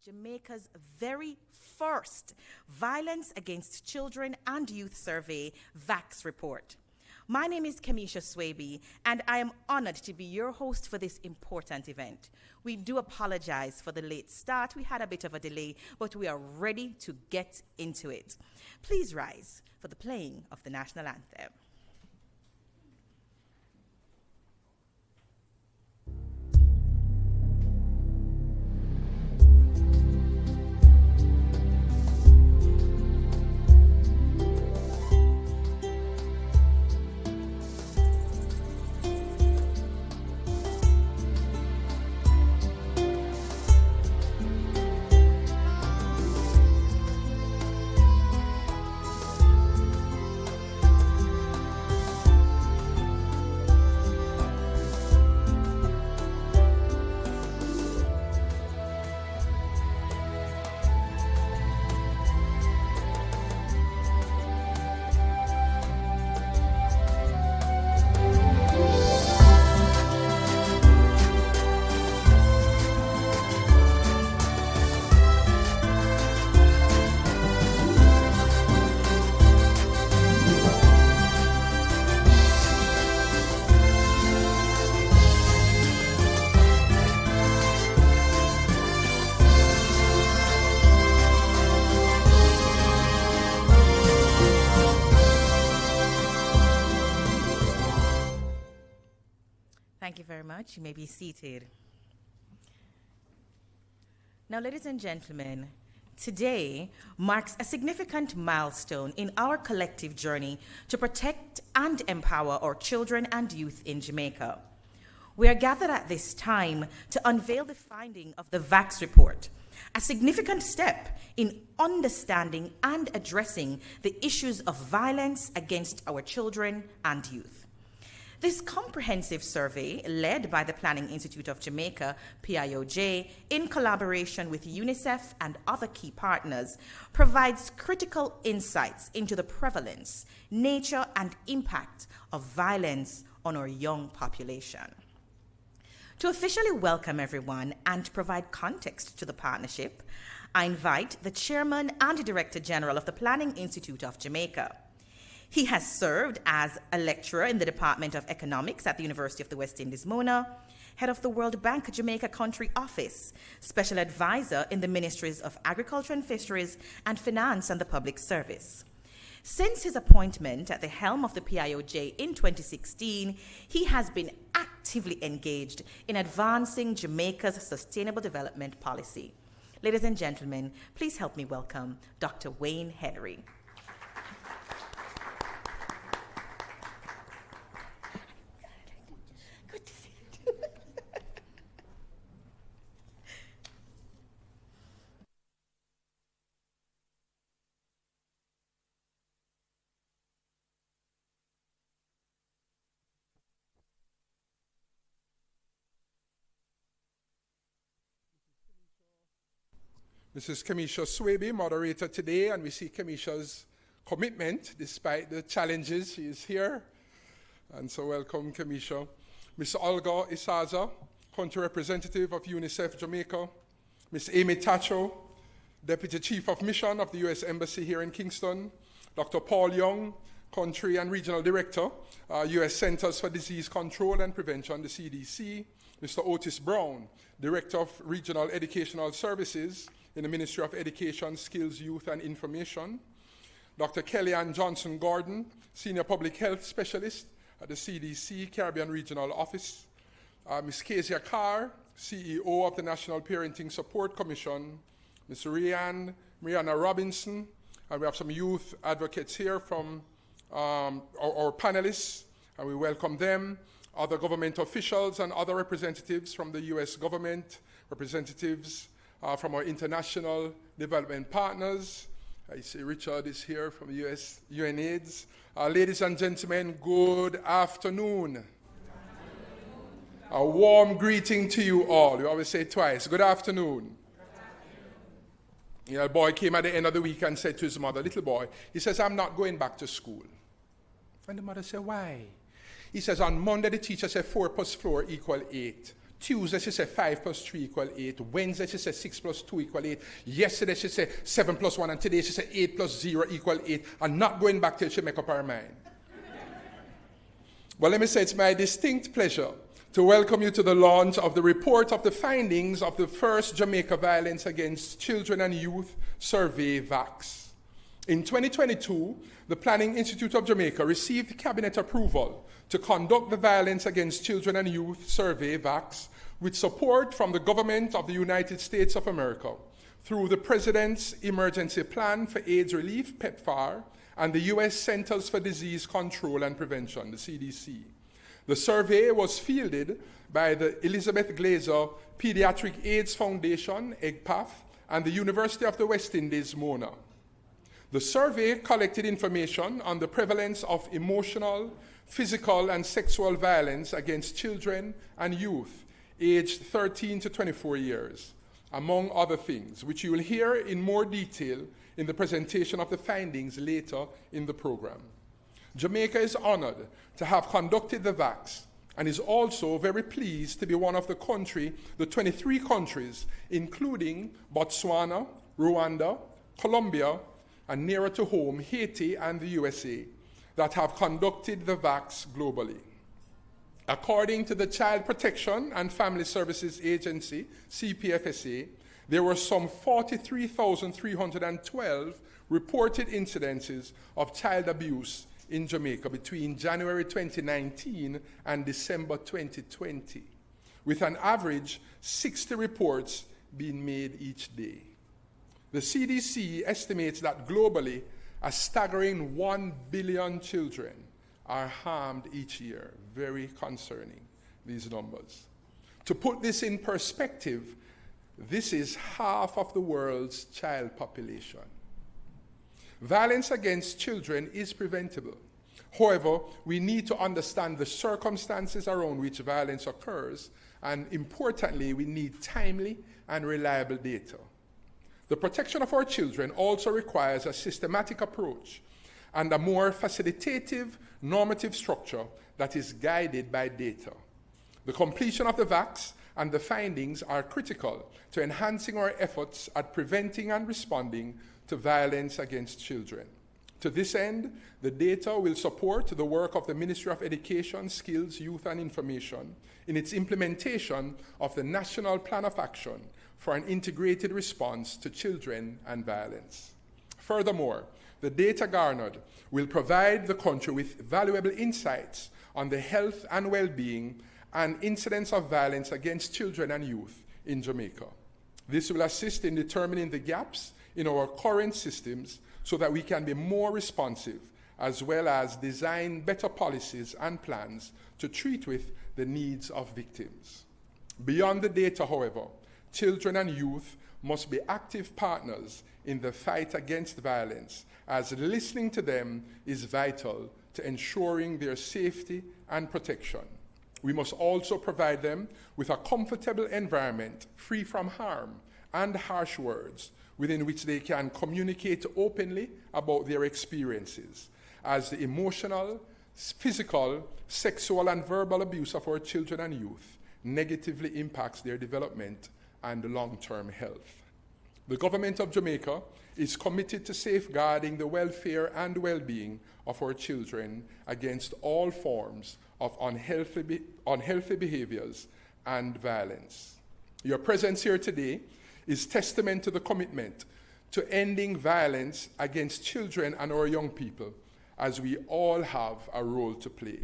Jamaica's very first Violence Against Children and Youth Survey VAX report. My name is Kamisha Swaby, and I am honored to be your host for this important event. We do apologize for the late start. We had a bit of a delay, but we are ready to get into it. Please rise for the playing of the national anthem. Thank you very much. You may be seated. Now, ladies and gentlemen, today marks a significant milestone in our collective journey to protect and empower our children and youth in Jamaica. We are gathered at this time to unveil the finding of the VAX report, a significant step in understanding and addressing the issues of violence against our children and youth. This comprehensive survey, led by the Planning Institute of Jamaica, PIOJ, in collaboration with UNICEF and other key partners, provides critical insights into the prevalence, nature, and impact of violence on our young population. To officially welcome everyone and provide context to the partnership, I invite the Chairman and Director General of the Planning Institute of Jamaica. He has served as a lecturer in the Department of Economics at the University of the West Indies, Mona, head of the World Bank Jamaica Country Office, special advisor in the Ministries of Agriculture and Fisheries and Finance and the Public Service. Since his appointment at the helm of the PIOJ in 2016, he has been actively engaged in advancing Jamaica's sustainable development policy. Ladies and gentlemen, please help me welcome Dr. Wayne Henry. Mrs. Kamisha Swaby, moderator today, and we see Kamisha's commitment despite the challenges. She is here, and so welcome, Kamisha. Ms. Olga Isaza, country representative of UNICEF Jamaica. Ms. Amy Tacho, Deputy Chief of Mission of the U.S. Embassy here in Kingston. Dr. Paul Young, Country and Regional Director, U.S. Centers for Disease Control and Prevention, the CDC. Mr. Otis Brown, Director of Regional Educational Services in the Ministry of Education, Skills, Youth and Information. Dr. Kellyanne Johnson-Gordon, Senior Public Health Specialist at the CDC Caribbean Regional Office. Ms. Kezia Carr, CEO of the National Parenting Support Commission. Ms. Rihanna Robinson, and we have some youth advocates here from our panelists, and we welcome them. Other government officials and other representatives from the U.S. government, representatives from our international development partners. I see Richard is here from US UNAIDS. Ladies and gentlemen, good afternoon. A warm greeting to you all. We always say it twice. Good afternoon. A boy came at the end of the week and said to his mother, little boy, he says, I'm not going back to school. And the mother said, why? He says, on Monday the teacher said 4 + 4 = 8. Tuesday, she said 5 plus 3 equal 8. Wednesday, she said 6 plus 2 equal 8. Yesterday, she said 7 plus 1. And today, she said 8 plus 0 equal 8. And not going back till she make up her mind. Well, let me say it's my distinct pleasure to welcome you to the launch of the report of the findings of the first Jamaica Violence Against Children and Youth Survey, VACS. In 2022, the Planning Institute of Jamaica received cabinet approval to conduct the Violence Against Children and Youth Survey, VACS, with support from the government of the United States of America through the President's Emergency Plan for AIDS Relief, PEPFAR, and the U.S. Centers for Disease Control and Prevention, the CDC. The survey was fielded by the Elizabeth Glaser Pediatric AIDS Foundation, EGPAF, and the University of the West Indies, MONA. The survey collected information on the prevalence of emotional, physical, and sexual violence against children and youth aged 13 to 24 years, among other things, which you will hear in more detail in the presentation of the findings later in the program. Jamaica is honored to have conducted the VACS and is also very pleased to be one of the 23 countries, including Botswana, Rwanda, Colombia, and nearer to home, Haiti and the USA, that have conducted the VACS globally. According to the Child Protection and Family Services Agency, CPFSA, there were some 43,312 reported incidences of child abuse in Jamaica between January 2019 and December 2020, with an average 60 reports being made each day. The CDC estimates that globally, a staggering 1 billion children are harmed each year. Very concerning, these numbers. To put this in perspective, this is half of the world's child population. Violence against children is preventable. However, we need to understand the circumstances around which violence occurs, and importantly, we need timely and reliable data. The protection of our children also requires a systematic approach and a more facilitative normative structure that is guided by data. The completion of the VACS and the findings are critical to enhancing our efforts at preventing and responding to violence against children. To this end, the data will support the work of the Ministry of Education, Skills, Youth and Information in its implementation of the National Plan of Action for an integrated response to children and violence. Furthermore, the data garnered will provide the country with valuable insights on the health and well-being and incidence of violence against children and youth in Jamaica. This will assist in determining the gaps in our current systems so that we can be more responsive, as well as design better policies and plans to treat with the needs of victims. Beyond the data, however, children and youth must be active partners in the fight against violence, as listening to them is vital to ensuring their safety and protection. We must also provide them with a comfortable environment free from harm and harsh words within which they can communicate openly about their experiences, as the emotional, physical, sexual, and verbal abuse of our children and youth negatively impacts their development and long-term health. The government of Jamaica is committed to safeguarding the welfare and well-being of our children against all forms of unhealthy behaviors and violence. Your presence here today is testament to the commitment to ending violence against children and our young people, as we all have a role to play.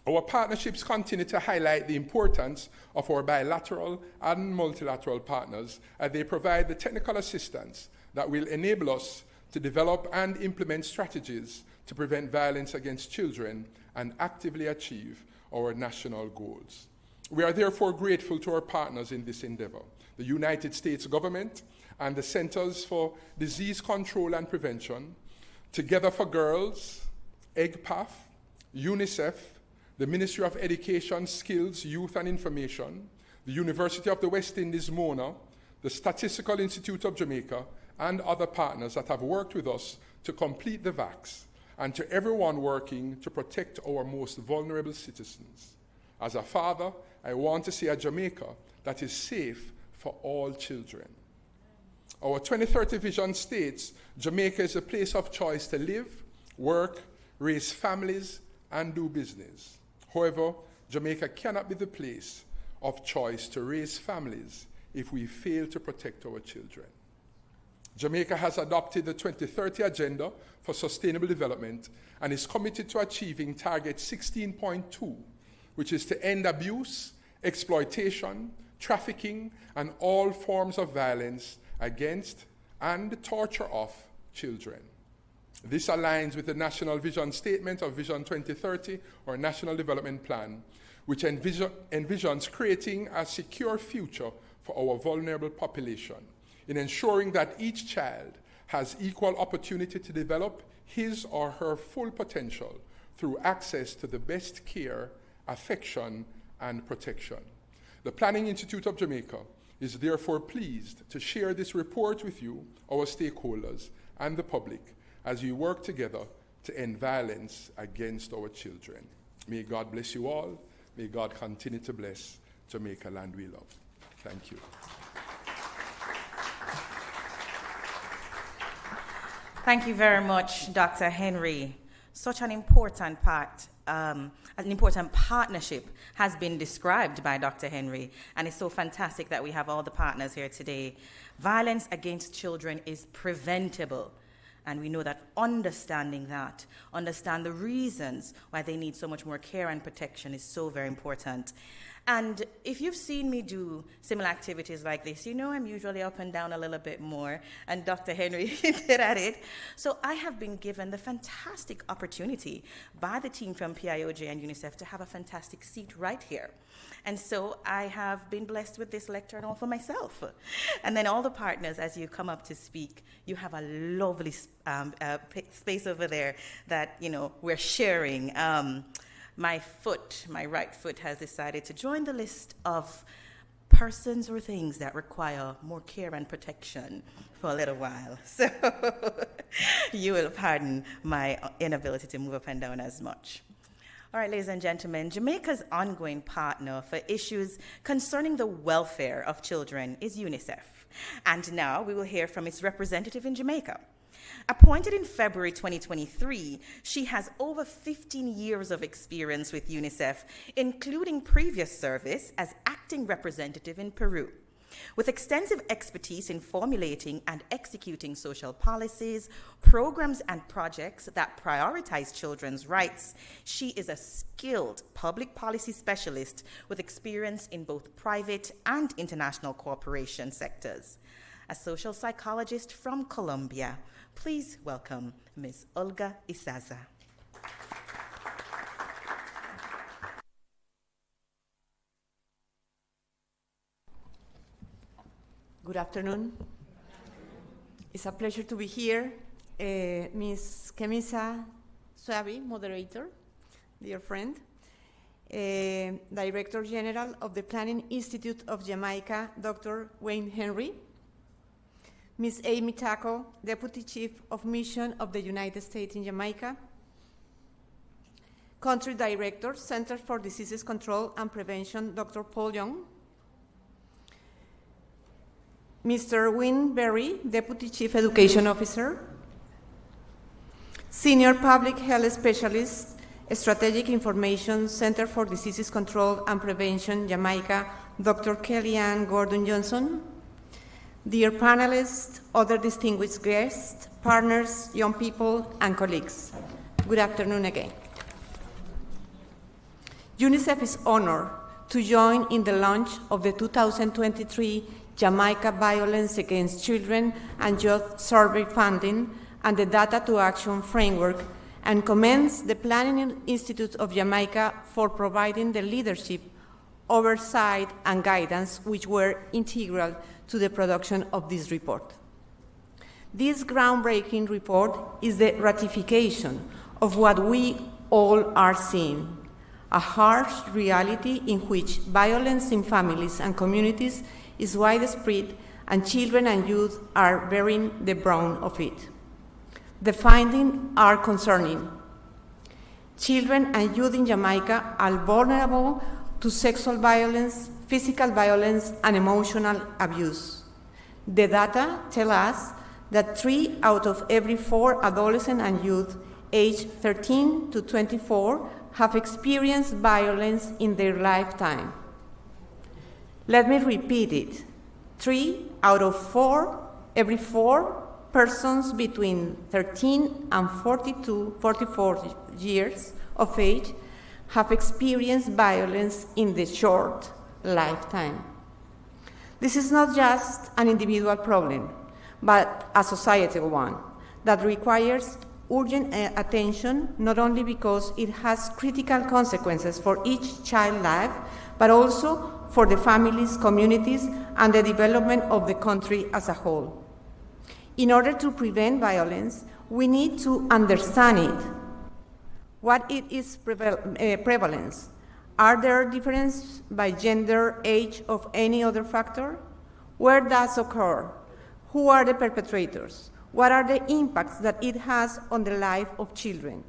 Our partnerships continue to highlight the importance of our bilateral and multilateral partners as they provide the technical assistance that will enable us to develop and implement strategies to prevent violence against children and actively achieve our national goals. We are therefore grateful to our partners in this endeavor, the United States government and the Centers for Disease Control and Prevention, Together for Girls, EGPAF, UNICEF, the Ministry of Education, Skills, Youth and Information, the University of the West Indies, MONA, the Statistical Institute of Jamaica, and other partners that have worked with us to complete the VACS, and to everyone working to protect our most vulnerable citizens. As a father I want to see a Jamaica that is safe for all children. Our 2030 vision states Jamaica is a place of choice to live, work, raise families, and do business. However, Jamaica cannot be the place of choice to raise families if we fail to protect our children. Jamaica has adopted the 2030 Agenda for Sustainable Development and is committed to achieving Target 16.2, which is to end abuse, exploitation, trafficking, and all forms of violence against and torture of children. This aligns with the National Vision Statement of Vision 2030, or National Development Plan, which envisions creating a secure future for our vulnerable population, in ensuring that each child has equal opportunity to develop his or her full potential through access to the best care, affection, and protection. The Planning Institute of Jamaica is therefore pleased to share this report with you, our stakeholders, and the public as we work together to end violence against our children. May God bless you all. May God continue to bless Jamaica, land we love. Thank you. Thank you very much, Dr. Henry. Such an important partnership has been described by Dr. Henry, and it's so fantastic that we have all the partners here today. Violence against children is preventable, and we know that understand the reasons why they need so much more care and protection is so very important. And if you've seen me do similar activities like this, you know I'm usually up and down a little bit more, and Dr. Henry did at it. So I have been given the fantastic opportunity by the team from PIOJ and UNICEF to have a fantastic seat right here. And so I have been blessed with this lectern all for myself. And then all the partners, as you come up to speak, you have a lovely space over there that, you know, we're sharing. My right foot has decided to join the list of persons or things that require more care and protection for a little while. So you will pardon my inability to move up and down as much. All right, ladies and gentlemen, Jamaica's ongoing partner for issues concerning the welfare of children is UNICEF. And now we will hear from its representative in Jamaica. Appointed in February 2023, she has over 15 years of experience with UNICEF, including previous service as acting representative in Peru. With extensive expertise in formulating and executing social policies, programs, and projects that prioritize children's rights, she is a skilled public policy specialist with experience in both private and international cooperation sectors. A social psychologist from Colombia, please welcome Ms. Olga Izaza. Good afternoon. It's a pleasure to be here. Ms. Kemisa Swaby, moderator, dear friend, Director General of the Planning Institute of Jamaica, Dr. Wayne Henry, Ms. Amy Taco, Deputy Chief of Mission of the United States in Jamaica, Country Director, Center for Diseases Control and Prevention, Dr. Paul Young, Mr. Wynne Berry, Deputy Chief Education Officer, Senior Public Health Specialist, Strategic Information Center for Diseases Control and Prevention, Jamaica, Dr. Kellyanne Gordon-Johnson, dear panelists, other distinguished guests, partners, young people, and colleagues. Good afternoon again. UNICEF is honored to join in the launch of the 2023 Jamaica Violence Against Children and Youth Survey Funding and the Data to Action Framework, and commends the Planning Institute of Jamaica for providing the leadership, oversight, and guidance which were integral to the production of this report. This groundbreaking report is the ratification of what we all are seeing, a harsh reality in which violence in families and communities is widespread, and children and youth are bearing the brunt of it. The findings are concerning. Children and youth in Jamaica are vulnerable to sexual violence, physical violence, and emotional abuse. The data tell us that 3 out of every 4 adolescents and youth aged 13 to 24 have experienced violence in their lifetime. Let me repeat it. 3 out of every 4 persons between 13 and 44 years of age have experienced violence in the short lifetime. This is not just an individual problem, but a societal one that requires urgent attention, not only because it has critical consequences for each child's life, but also for the families, communities, and the development of the country as a whole. In order to prevent violence, we need to understand it. What it is prevalence? Are there differences by gender, age, or any other factor? Where does it occur? Who are the perpetrators? What are the impacts that it has on the life of children?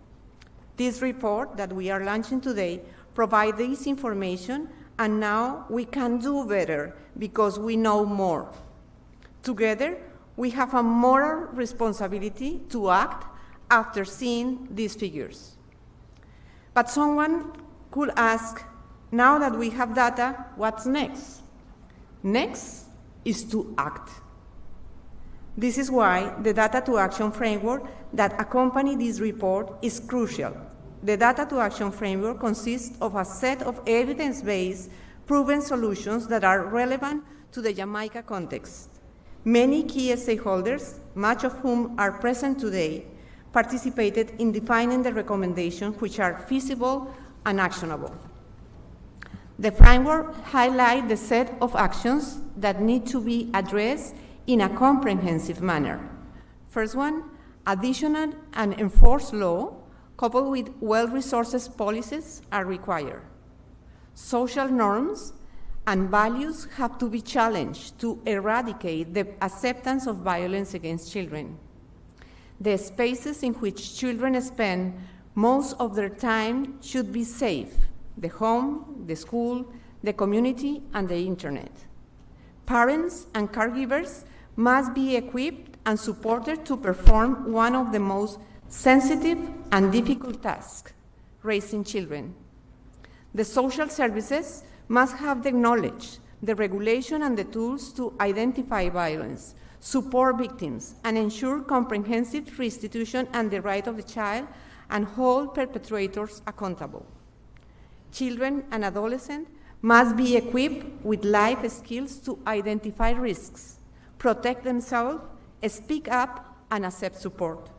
This report that we are launching today provides this information, and now we can do better because we know more. Together, we have a moral responsibility to act after seeing these figures. But someone could ask, now that we have data, what's next? Next is to act. This is why the Data to Action framework that accompanies this report is crucial. The Data to Action framework consists of a set of evidence-based, proven solutions that are relevant to the Jamaica context. Many key stakeholders, much of whom are present today, participated in defining the recommendations which are feasible and actionable. The framework highlights the set of actions that need to be addressed in a comprehensive manner. First one, additional and enforced law coupled with well-resourced policies are required. Social norms and values have to be challenged to eradicate the acceptance of violence against children. The spaces in which children spend most of their time should be safe: the home, the school, the community, and the internet. Parents and caregivers must be equipped and supported to perform one of the most sensitive and difficult tasks, raising children. The social services must have the knowledge, the regulation, and the tools to identify violence, support victims, and ensure comprehensive restitution and the right of the child, and hold perpetrators accountable. Children and adolescents must be equipped with life skills to identify risks, protect themselves, speak up, and accept support.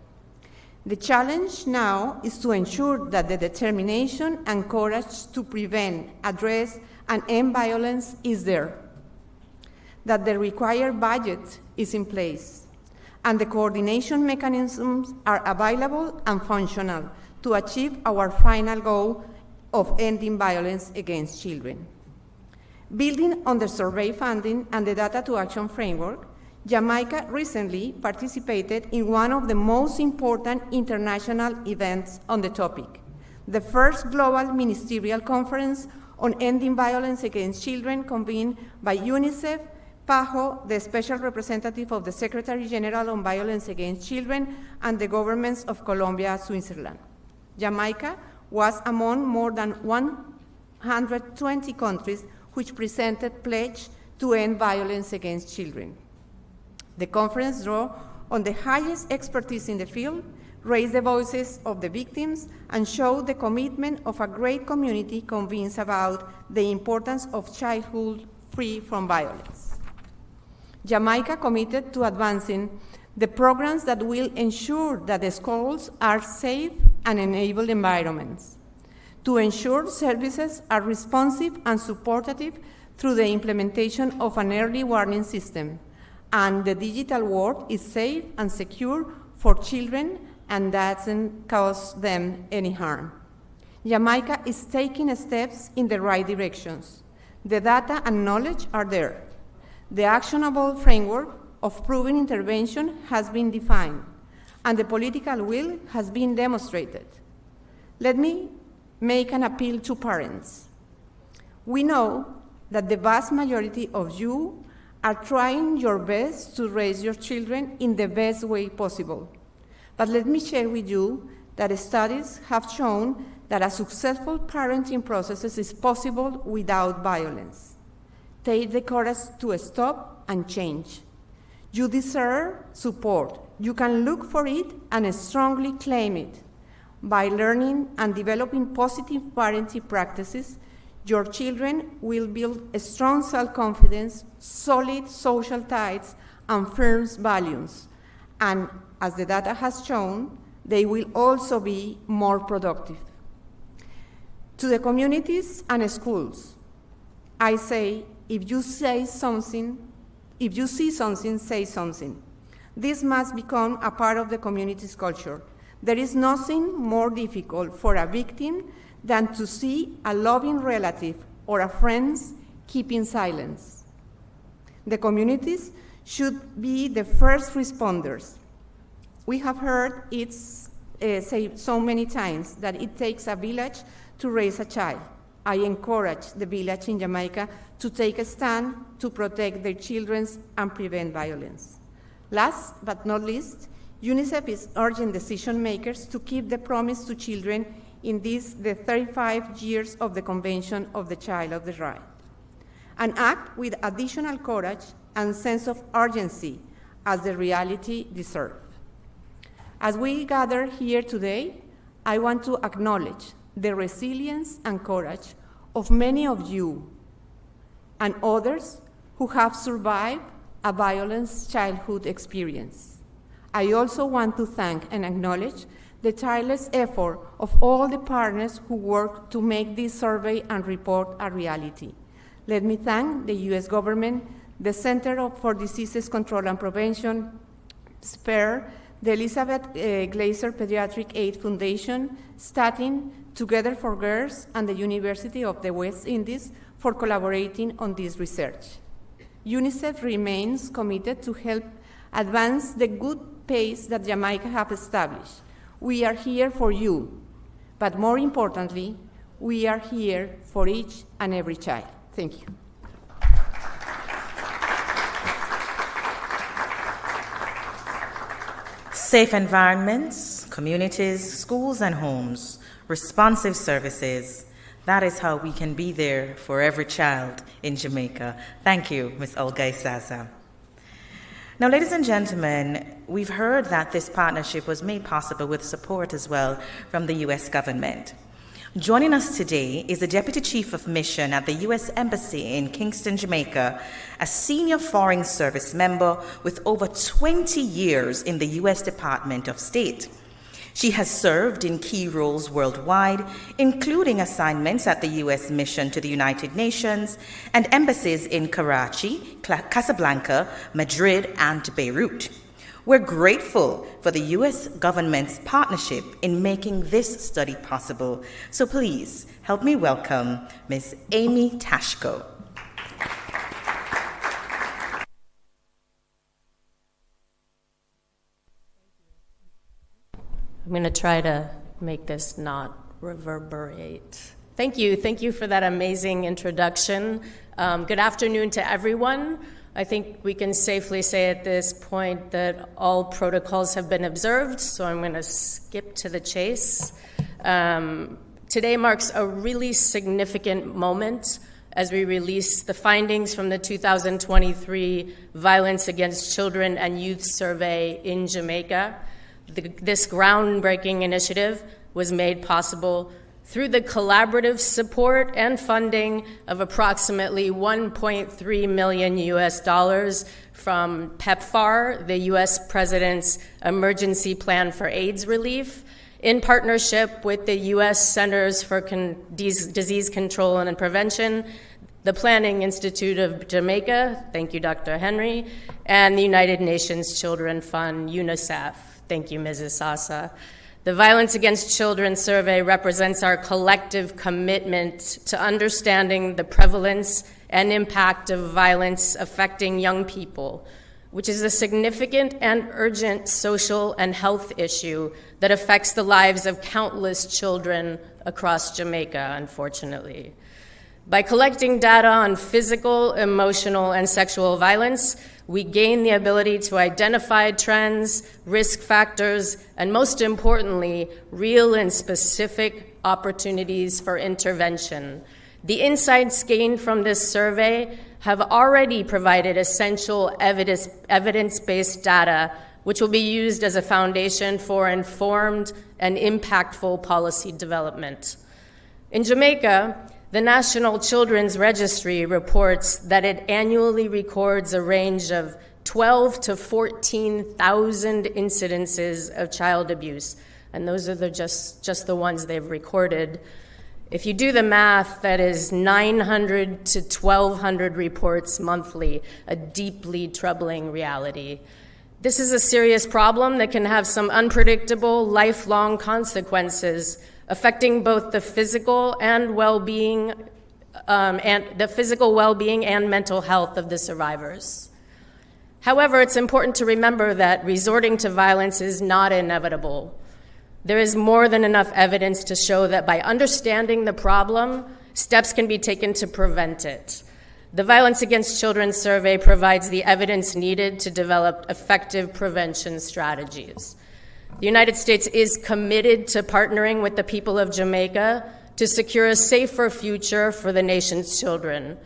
The challenge now is to ensure that the determination and courage to prevent, address, and end violence is there, that the required budget is in place, and the coordination mechanisms are available and functional to achieve our final goal of ending violence against children. Building on the survey funding and the Data to Action framework, Jamaica recently participated in one of the most important international events on the topic, the first global ministerial conference on ending violence against children convened by UNICEF, PAHO, the Special Representative of the Secretary General on Violence Against Children, and the governments of Colombia and Switzerland. Jamaica was among more than 120 countries which presented pledges to end violence against children. The conference drew on the highest expertise in the field, raised the voices of the victims, and showed the commitment of a great community convinced about the importance of childhood free from violence. Jamaica committed to advancing the programs that will ensure that the schools are safe and enable environments, to ensure services are responsive and supportive through the implementation of an early warning system, and the digital world is safe and secure for children and doesn't cause them any harm. Jamaica is taking steps in the right directions. The data and knowledge are there. The actionable framework of proven intervention has been defined, and the political will has been demonstrated. Let me make an appeal to parents. We know that the vast majority of you are trying your best to raise your children in the best way possible. But let me share with you that studies have shown that a successful parenting process is possible without violence. Take the courage to stop and change. You deserve support. You can look for it and strongly claim it. By learning and developing positive parenting practices, your children will build a strong self-confidence, solid social ties, and firm values. And as the data has shown, they will also be more productive. To the communities and schools, I say, if you see something, say something. This must become a part of the community's culture. There is nothing more difficult for a victim than to see a loving relative or a friend keeping silence. The communities should be the first responders. We have heard it said so many times that it takes a village to raise a child. I encourage the village in Jamaica to take a stand to protect their children and prevent violence. Last but not least, UNICEF is urging decision makers to keep the promise to children in the 35 years of the Convention of the Child of the Right, and act with additional courage and sense of urgency as the reality deserves. As we gather here today, I want to acknowledge the resilience and courage of many of you and others who have survived a violent childhood experience. I also want to thank and acknowledge the tireless effort of all the partners who worked to make this survey and report a reality. Let me thank the US government, the Center for Diseases Control and Prevention, SPARE, the Elizabeth Glaser Pediatric Aid Foundation, Statin, Together for Girls, and the University of the West Indies for collaborating on this research. UNICEF remains committed to help advance the good pace that Jamaica has established. We are here for you, but more importantly, we are here for each and every child. Thank you. Safe environments, communities, schools and homes, responsive services. That is how we can be there for every child in Jamaica. Thank you, Ms. Olga Isaza. Now, ladies and gentlemen, we've heard that this partnership was made possible with support as well from the U.S. government. Joining us today is the Deputy Chief of Mission at the U.S. Embassy in Kingston, Jamaica, a senior Foreign Service member with over 20 years in the U.S. Department of State. She has served in key roles worldwide, including assignments at the U.S. Mission to the United Nations and embassies in Karachi, Casablanca, Madrid, and Beirut. We're grateful for the U.S. government's partnership in making this study possible. So please help me welcome Ms. Amy Tashko. I'm going to try to make this not reverberate. Thank you for that amazing introduction. Good afternoon to everyone. I think we can safely say at this point that all protocols have been observed, so I'm going to skip to the chase. Today marks a really significant moment as we release the findings from the 2023 Violence Against Children and Youth Survey in Jamaica. This groundbreaking initiative was made possible through the collaborative support and funding of approximately $1.3 million from PEPFAR, the U.S. President's Emergency Plan for AIDS Relief, in partnership with the U.S. Centers for Disease Control and Prevention, the Planning Institute of Jamaica, thank you, Dr. Henry, and the United Nations Children Fund, UNICEF. Thank you, Mrs. Sasa. The Violence Against Children survey represents our collective commitment to understanding the prevalence and impact of violence affecting young people, which is a significant and urgent social and health issue that affects the lives of countless children across Jamaica, unfortunately. By collecting data on physical, emotional, and sexual violence, we gain the ability to identify trends, risk factors, and most importantly, real and specific opportunities for intervention. The insights gained from this survey have already provided essential evidence-based data, which will be used as a foundation for informed and impactful policy development. In Jamaica, the National Children's Registry reports that it annually records a range of 12 to 14,000 incidences of child abuse, and those are just the ones they've recorded. If you do the math, that is 900 to 1,200 reports monthly, a deeply troubling reality. This is a serious problem that can have some unpredictable, lifelong consequences, affecting both the physical and well-being, and mental health of the survivors. However, it's important to remember that resorting to violence is not inevitable. There is more than enough evidence to show that by understanding the problem, steps can be taken to prevent it. The Violence Against Children survey provides the evidence needed to develop effective prevention strategies. The United States is committed to partnering with the people of Jamaica to secure a safer future for the nation's children.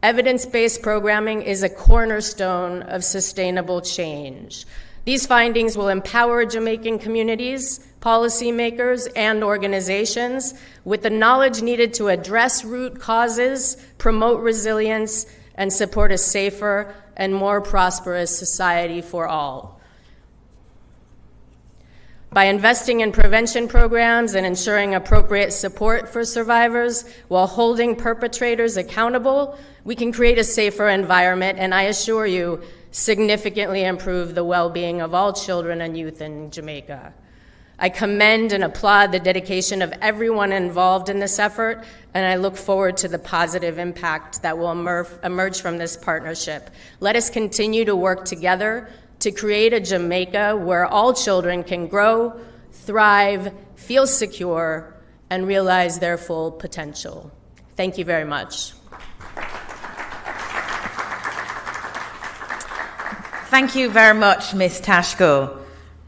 Evidence-based programming is a cornerstone of sustainable change. These findings will empower Jamaican communities, policymakers, and organizations with the knowledge needed to address root causes, promote resilience, and support a safer and more prosperous society for all. By investing in prevention programs and ensuring appropriate support for survivors while holding perpetrators accountable, we can create a safer environment, and I assure you, significantly improve the well-being of all children and youth in Jamaica. I commend and applaud the dedication of everyone involved in this effort, and I look forward to the positive impact that will emerge from this partnership. Let us continue to work together to create a Jamaica where all children can grow, thrive, feel secure, and realize their full potential. Thank you very much. Thank you very much, Ms. Tashko,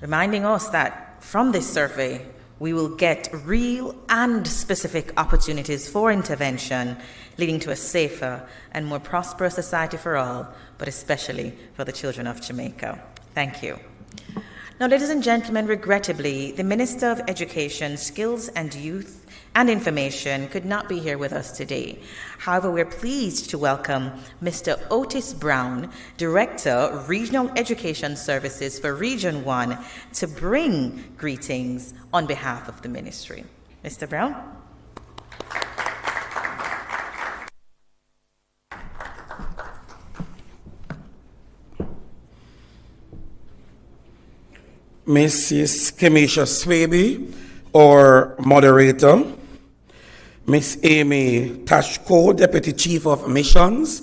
reminding us that from this survey, we will get real and specific opportunities for intervention, leading to a safer and more prosperous society for all, but especially for the children of Jamaica. Thank you. Now, ladies and gentlemen, regrettably, the Minister of Education, Skills and Youth and Information could not be here with us today. However, we're pleased to welcome Mr. Otis Brown, Director, Regional Education Services for Region 1, to bring greetings on behalf of the ministry. Mr. Brown? Mrs. Kemisha Swaby, our moderator, Miss Amy Tashko, Deputy Chief of Missions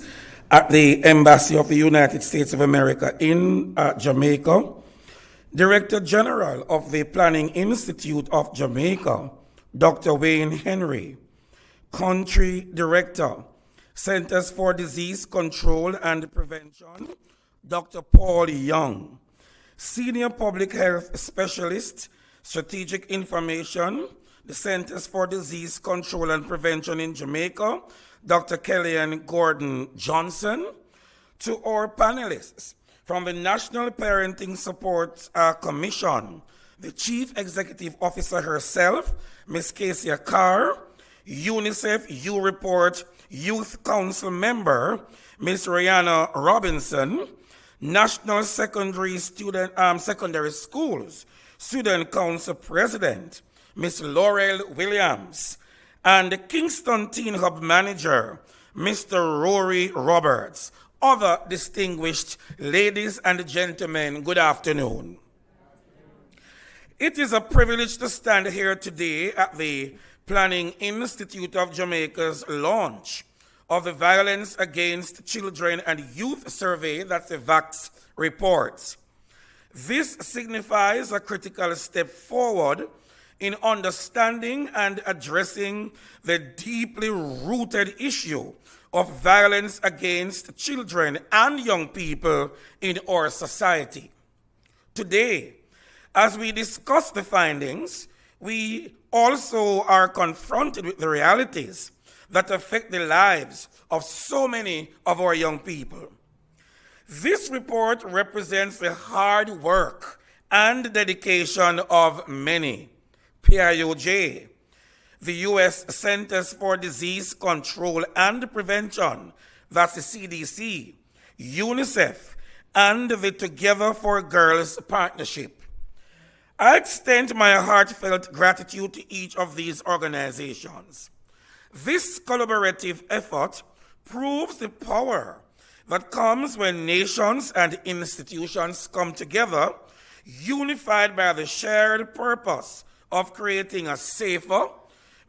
at the Embassy of the United States of America in Jamaica, Director General of the Planning Institute of Jamaica, Dr. Wayne Henry, Country Director, Centers for Disease Control and Prevention, Dr. Paul Young, Senior Public Health Specialist, Strategic Information, the Centers for Disease Control and Prevention in Jamaica, Dr. Kellyanne Gordon Johnson, to our panelists from the National Parenting Support Commission, the Chief Executive Officer herself, Ms. Kesia Carr, UNICEF U-Report Youth Council member, Ms. Rihanna Robinson, National Secondary Schools Student Council President, Ms. Laurel Williams, and the Kingston Teen Hub Manager, Mr. Rory Roberts. Other distinguished ladies and gentlemen, good afternoon. It is a privilege to stand here today at the Planning Institute of Jamaica's launch of the Violence Against Children and Youth Survey, that's the VAX report. This signifies a critical step forward in understanding and addressing the deeply rooted issue of violence against children and young people in our society. Today, as we discuss the findings, we also are confronted with the realities that affect the lives of so many of our young people. This report represents the hard work and dedication of many. PIOJ, the U.S. Centers for Disease Control and Prevention, that's the CDC, UNICEF, and the Together for Girls Partnership. I extend my heartfelt gratitude to each of these organizations. This collaborative effort proves the power that comes when nations and institutions come together, unified by the shared purpose of creating a safer,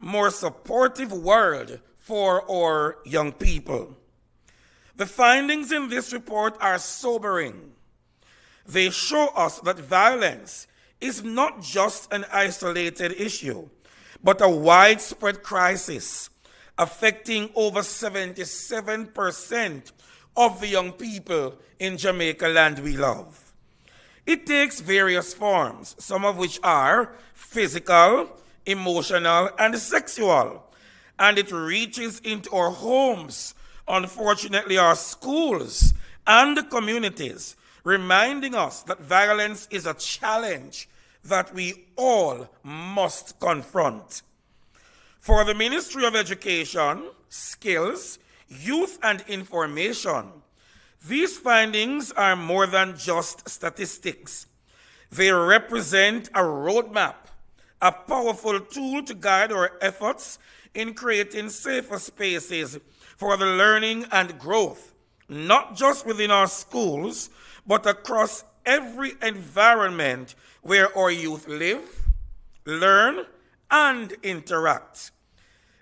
more supportive world for our young people. The findings in this report are sobering. They show us that violence is not just an isolated issue, but a widespread crisis affecting over 77% of the young people in Jamaica land we love. It takes various forms, some of which are physical, emotional, and sexual, and it reaches into our homes, unfortunately our schools and communities, reminding us that violence is a challenge that we all must confront. For the Ministry of Education, Skills, Youth and Information, these findings are more than just statistics. They represent a roadmap, a powerful tool to guide our efforts in creating safer spaces for the learning and growth, not just within our schools, but across every environment where our youth live, learn, and interact.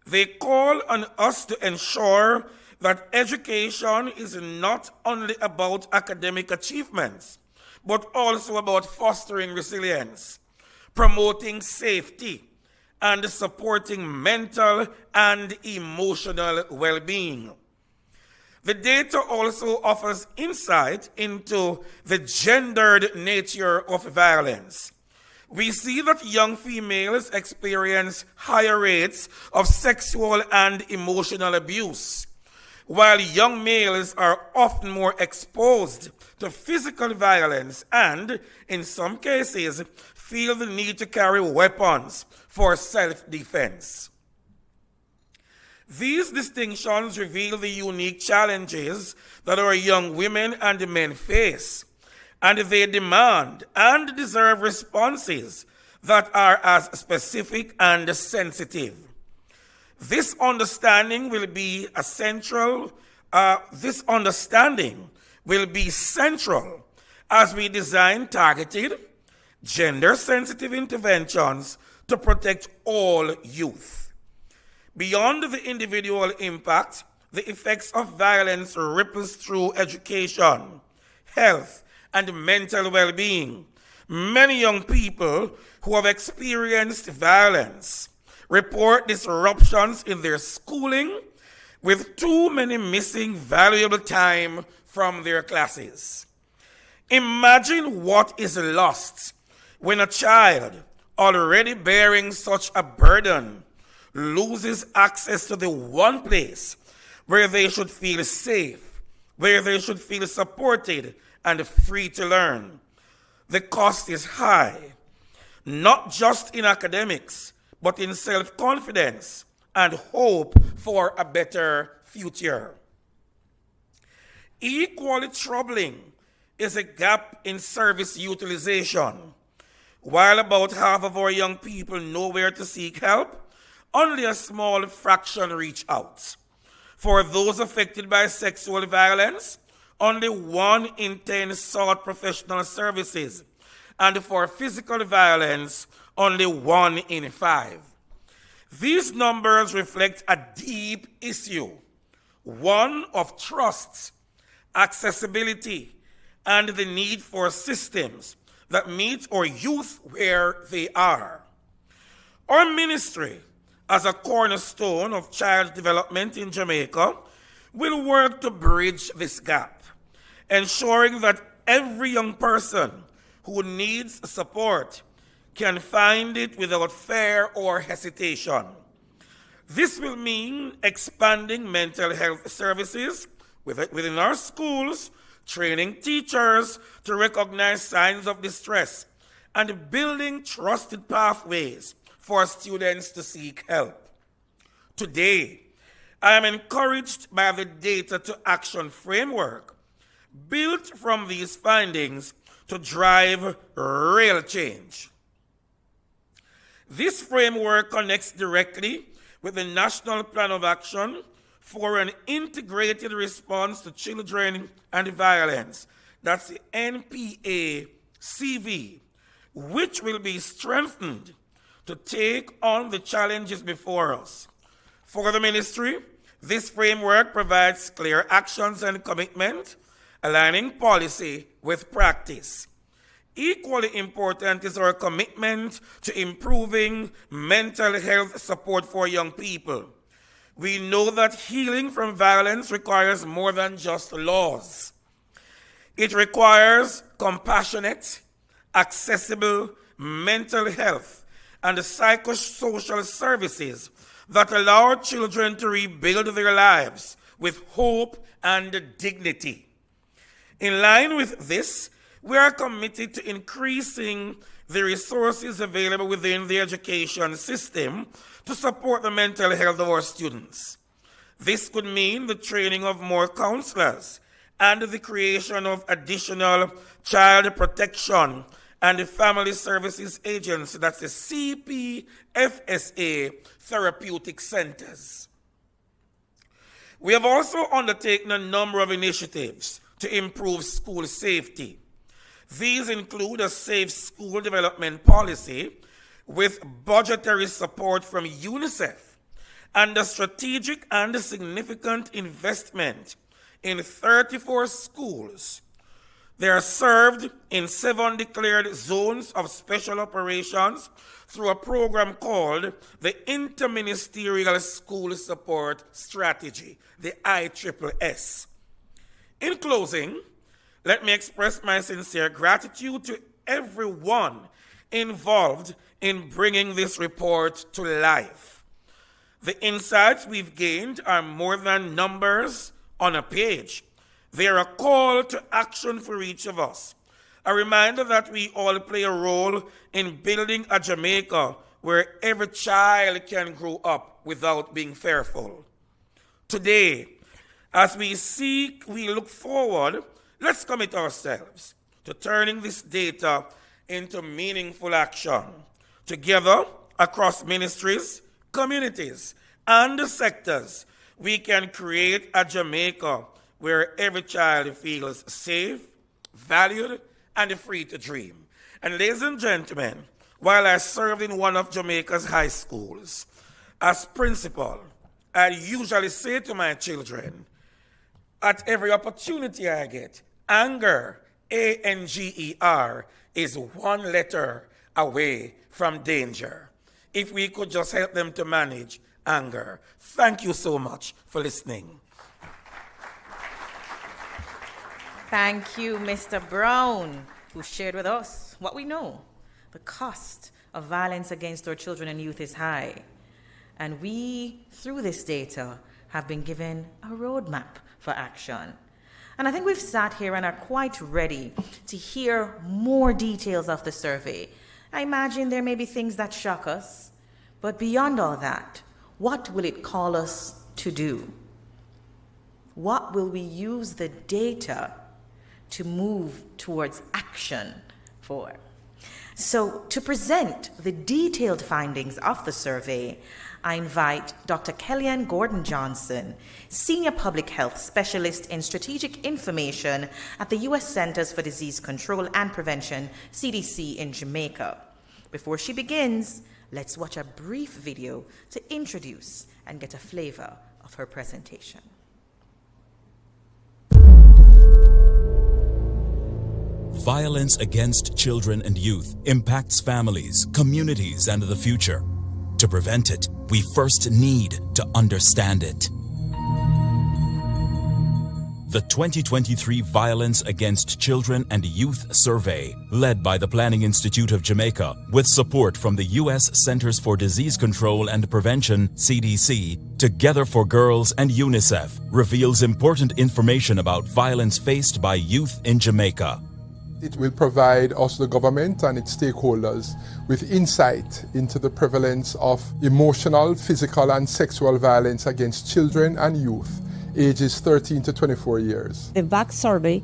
They call on us to ensure that education is not only about academic achievements, but also about fostering resilience, promoting safety, and supporting mental and emotional well-being. The data also offers insight into the gendered nature of violence. We see that young females experience higher rates of sexual and emotional abuse, while young males are often more exposed to physical violence and, in some cases, feel the need to carry weapons for self-defense. These distinctions reveal the unique challenges that our young women and men face, and they demand and deserve responses that are as specific and sensitive. This understanding will be central as we design targeted, gender-sensitive interventions to protect all youth. Beyond the individual impact, the effects of violence ripples through education, health, and mental well-being. Many young people who have experienced violence report disruptions in their schooling, with too many missing valuable time from their classes. Imagine what is lost when a child already bearing such a burden loses access to the one place where they should feel safe, where they should feel supported and free to learn. The cost is high, not just in academics, but in self-confidence and hope for a better future. Equally troubling is a gap in service utilization. While about half of our young people know where to seek help, only a small fraction reach out. For those affected by sexual violence, only 1 in 10 sought professional services, and for physical violence, only 1 in 5. These numbers reflect a deep issue, one of trust, accessibility, and the need for systems that meet our youth where they are. Our ministry, as a cornerstone of child development in Jamaica, will work to bridge this gap, ensuring that every young person who needs support can find it without fear or hesitation. This will mean expanding mental health services within our schools, training teachers to recognize signs of distress, and building trusted pathways for students to seek help. Today, I am encouraged by the Data to Action framework built from these findings to drive real change. This framework connects directly with the National Plan of Action for an Integrated Response to Children and Violence. That's the NPA-CV, which will be strengthened to take on the challenges before us. For the ministry, this framework provides clear actions and commitment, aligning policy with practice. Equally important is our commitment to improving mental health support for young people. We know that healing from violence requires more than just laws. It requires compassionate, accessible mental health and psychosocial services that allow children to rebuild their lives with hope and dignity. In line with this, we are committed to increasing the resources available within the education system to support the mental health of our students. This could mean the training of more counselors and the creation of additional child protection and family services agencies, that's the CPFSA therapeutic centers. We have also undertaken a number of initiatives to improve school safety. These include a safe school development policy with budgetary support from UNICEF and a strategic and significant investment in 34 schools. They are served in 7 declared zones of special operations through a program called the Interministerial School Support Strategy, the ISSS. In closing, let me express my sincere gratitude to everyone involved in bringing this report to life. The insights we've gained are more than numbers on a page. They are a call to action for each of us, a reminder that we all play a role in building a Jamaica where every child can grow up without being fearful. Today, as we look forward, let's commit ourselves to turning this data into meaningful action. Together, across ministries, communities, and sectors, we can create a Jamaica where every child feels safe, valued, and free to dream. And ladies and gentlemen, while I served in one of Jamaica's high schools, as principal, I usually say to my children, at every opportunity I get, anger, A-N-G-E-R, is one letter away from danger. If we could just help them to manage anger. Thank you so much for listening. Thank you, Mr. Brown, who shared with us what we know. The cost of violence against our children and youth is high. And we, through this data, have been given a roadmap for action. And I think we've sat here and are quite ready to hear more details of the survey. I imagine there may be things that shock us, but beyond all that, what will it call us to do? What will we use the data to move towards action for? So to present the detailed findings of the survey, I invite Dr. Kellyanne Gordon-Johnson, Senior Public Health Specialist in Strategic Information at the U.S. Centers for Disease Control and Prevention, CDC, in Jamaica. Before she begins, let's watch a brief video to introduce and get a flavor of her presentation. Violence against children and youth impacts families, communities, and the future. To prevent it, we first need to understand it. The 2023 Violence Against Children and Youth Survey, led by the Planning Institute of Jamaica, with support from the U.S. Centers for Disease Control and Prevention, CDC, Together for Girls and UNICEF, reveals important information about violence faced by youth in Jamaica. It will provide us, the government and its stakeholders, with insight into the prevalence of emotional, physical and sexual violence against children and youth ages 13 to 24 years. The VAC survey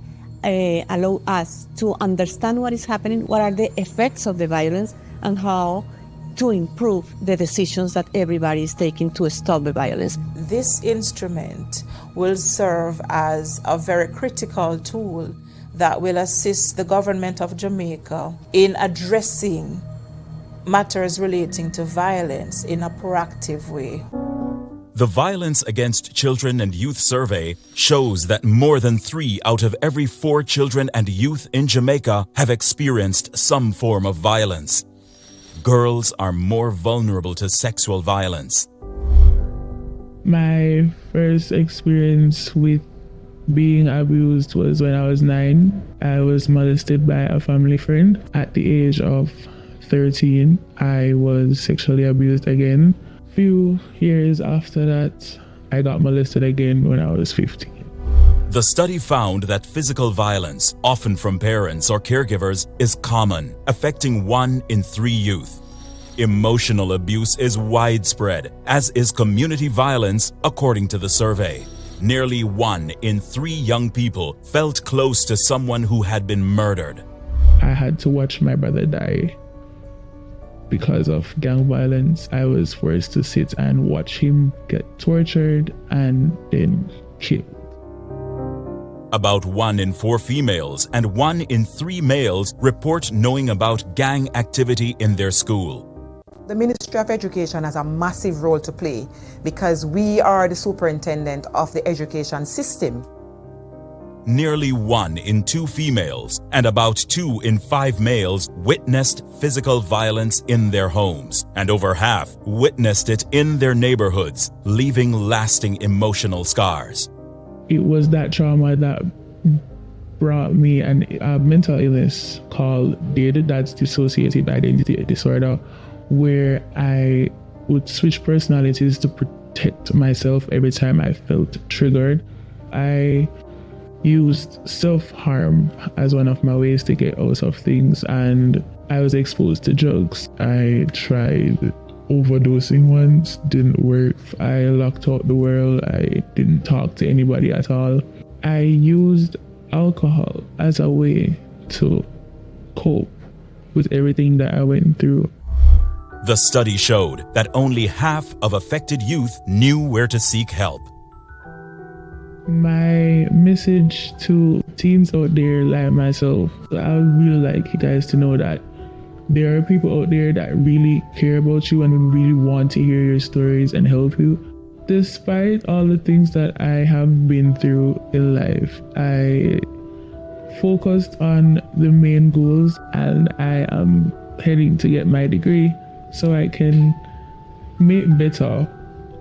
allows us to understand what is happening, what are the effects of the violence, and how to improve the decisions that everybody is taking to stop the violence. This instrument will serve as a very critical tool that will assist the government of Jamaica in addressing matters relating to violence in a proactive way. The Violence Against Children and Youth Survey shows that more than 3 out of every 4 children and youth in Jamaica have experienced some form of violence. Girls are more vulnerable to sexual violence. My first experience with being abused was when I was 9. I was molested by a family friend. At the age of 13, I was sexually abused again. Few years after that, I got molested again when I was 15. The study found that physical violence, often from parents or caregivers, is common, affecting 1 in 3 youth. Emotional abuse is widespread, as is community violence, according to the survey. Nearly 1 in 3 young people felt close to someone who had been murdered. I had to watch my brother die. Because of gang violence, I was forced to sit and watch him get tortured and then killed. About 1 in 4 females and 1 in 3 males report knowing about gang activity in their school. The Ministry of Education has a massive role to play because we are the superintendent of the education system. Nearly 1 in 2 females and about 2 in 5 males witnessed physical violence in their homes, and over half witnessed it in their neighborhoods, leaving lasting emotional scars. It was that trauma that brought me a mental illness called That's Dissociative Identity Disorder, where I would switch personalities to protect myself every time I felt triggered. I used self-harm as one of my ways to get out of things, and I was exposed to drugs. I tried overdosing once, didn't work. I locked out the world. I didn't talk to anybody at all. I used alcohol as a way to cope with everything that I went through. The study showed that only half of affected youth knew where to seek help. My message to teens out there like myself, I would really like you guys to know that there are people out there that really care about you and really want to hear your stories and help you. Despite all the things that I have been through in life, I focused on the main goals, and I am heading to get my degree so I can make better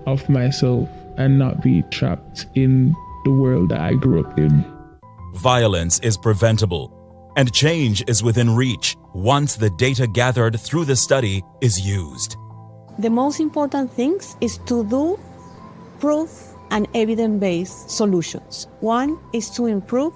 of myself and not be trapped in the world that I grew up in. Violence is preventable, and change is within reach once the data gathered through the study is used. The most important thing is to do proof and evidence-based solutions. 1 is to improve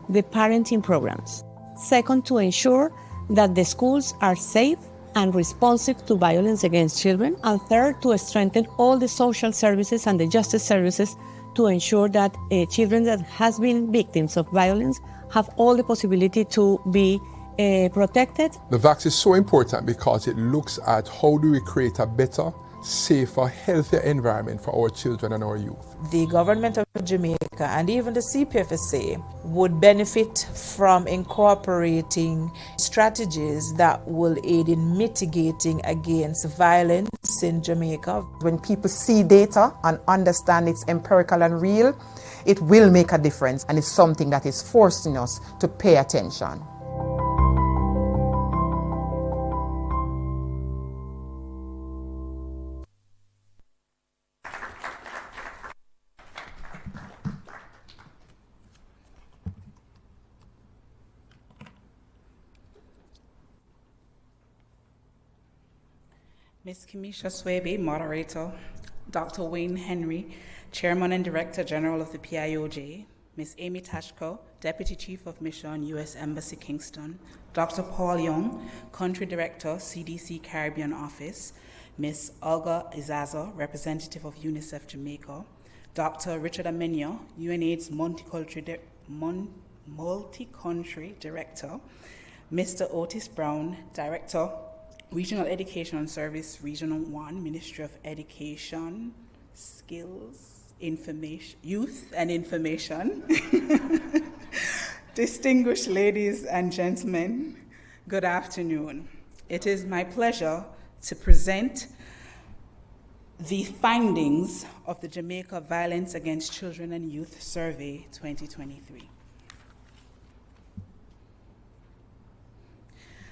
the parenting programs. 2, to ensure that the schools are safe and responsive to violence against children. And 3, to strengthen all the social services and the justice services to ensure that children that has been victims of violence have all the possibility to be protected. The VAX is so important because it looks at how do we create a better, safer, healthier environment for our children and our youth. The government of Jamaica and even the CPFSA would benefit from incorporating strategies that will aid in mitigating against violence in Jamaica. When people see data and understand it's empirical and real, it will make a difference, and it's something that is forcing us to pay attention. Ms. Kamisha Swaby, moderator, Dr. Wayne Henry, Chairman and Director General of the PIOJ, Ms. Amy Tashko, Deputy Chief of Mission, U.S. Embassy, Kingston, Dr. Paul Young, Country Director, CDC Caribbean Office, Ms. Olga Izaza, Representative of UNICEF Jamaica, Dr. Richard Amenyo, UNAIDS Multi-Country Director, Mr. Otis Brown, Director, Regional Education and Service, Regional 1, Ministry of Education, Skills, Youth and Information. Distinguished ladies and gentlemen, good afternoon. It is my pleasure to present the findings of the Jamaica Violence Against Children and Youth Survey 2023.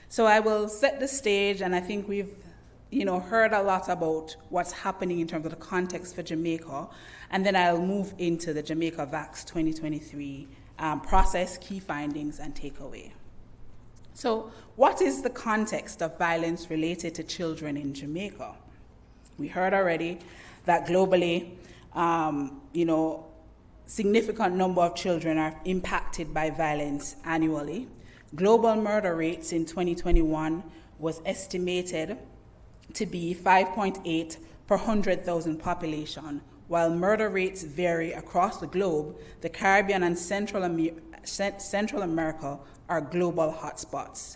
So I will set the stage, and I think we've heard a lot about what's happening in terms of the context for Jamaica, and then I'll move into the Jamaica VAX 2023 process, key findings, and takeaway. So what is the context of violence related to children in Jamaica? We heard already that globally, significant number of children are impacted by violence annually. Global murder rates in 2021 was estimated to be 5.8 per 100,000 population. While murder rates vary across the globe, the Caribbean and Central America are global hotspots.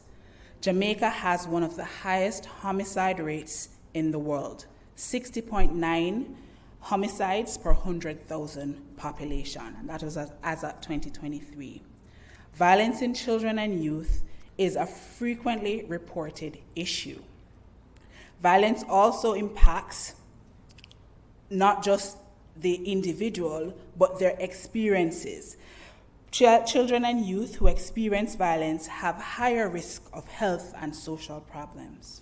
Jamaica has one of the highest homicide rates in the world, 60.9 homicides per 100,000 population. And that was as at 2023. Violence in children and youth is a frequently reported issue. Violence also impacts not just the individual, but their experiences. Children and youth who experience violence have higher risk of health and social problems.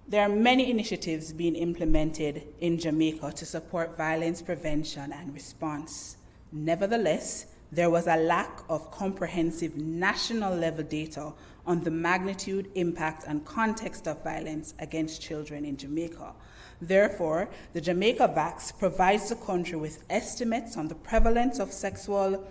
There are many initiatives being implemented in Jamaica to support violence prevention and response. Nevertheless, there was a lack of comprehensive national level data on the magnitude, impact, and context of violence against children in Jamaica. Therefore, the Jamaica VAX provides the country with estimates on the prevalence of sexual,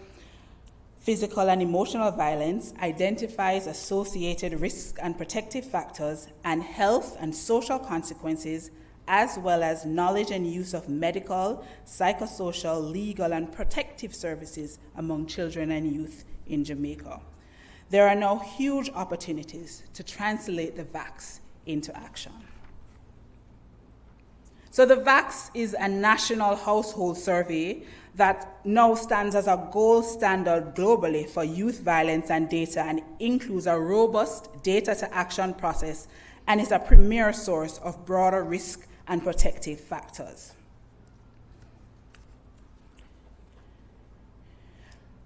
physical, and emotional violence, identifies associated risks and protective factors, and health and social consequences, as well as knowledge and use of medical, psychosocial, legal, and protective services among children and youth in Jamaica. There are now huge opportunities to translate the VAX into action. So the VAX is a national household survey that now stands as a gold standard globally for youth violence and data, and includes a robust data to action process, and is a premier source of broader risk and protective factors.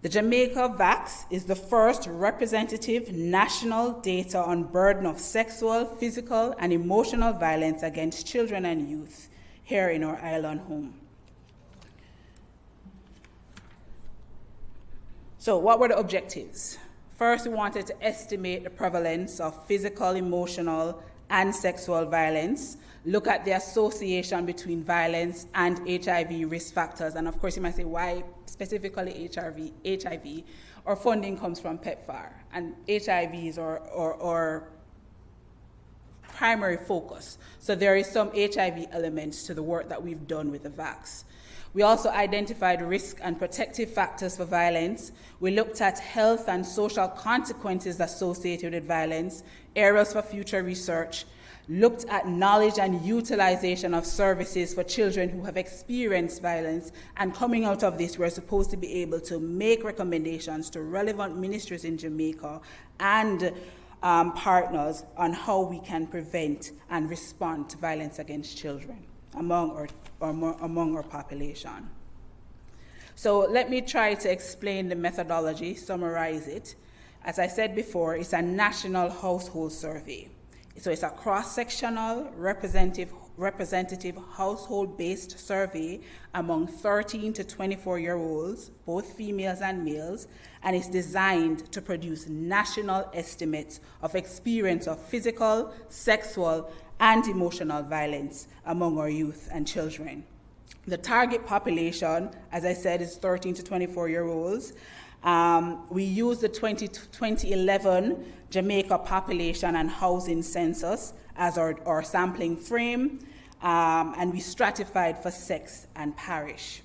The Jamaica VAX is the first representative national data on burden of sexual, physical, and emotional violence against children and youth here in our island home. So what were the objectives? First, we wanted to estimate the prevalence of physical, emotional, and sexual violence, look at the association between violence and HIV risk factors. And of course, you might say, why specifically HIV? Our funding comes from PEPFAR, and HIV is our primary focus. So there is some HIV elements to the work that we've done with the VAX. We also identified risk and protective factors for violence. We looked at health and social consequences associated with violence, areas for future research, looked at knowledge and utilization of services for children who have experienced violence, and coming out of this, we're supposed to be able to make recommendations to relevant ministries in Jamaica and partners on how we can prevent and respond to violence against children among our population. So let me try to explain the methodology, summarize it. As I said before, it's a national household survey. So it's a cross-sectional, representative representative household-based survey among 13 to 24-year-olds, both females and males, and is designed to produce national estimates of experience of physical, sexual, and emotional violence among our youth and children. The target population, as I said, is 13 to 24-year-olds. We use the 2011 Jamaica population and housing census as our sampling frame, and we stratified for sex and parish.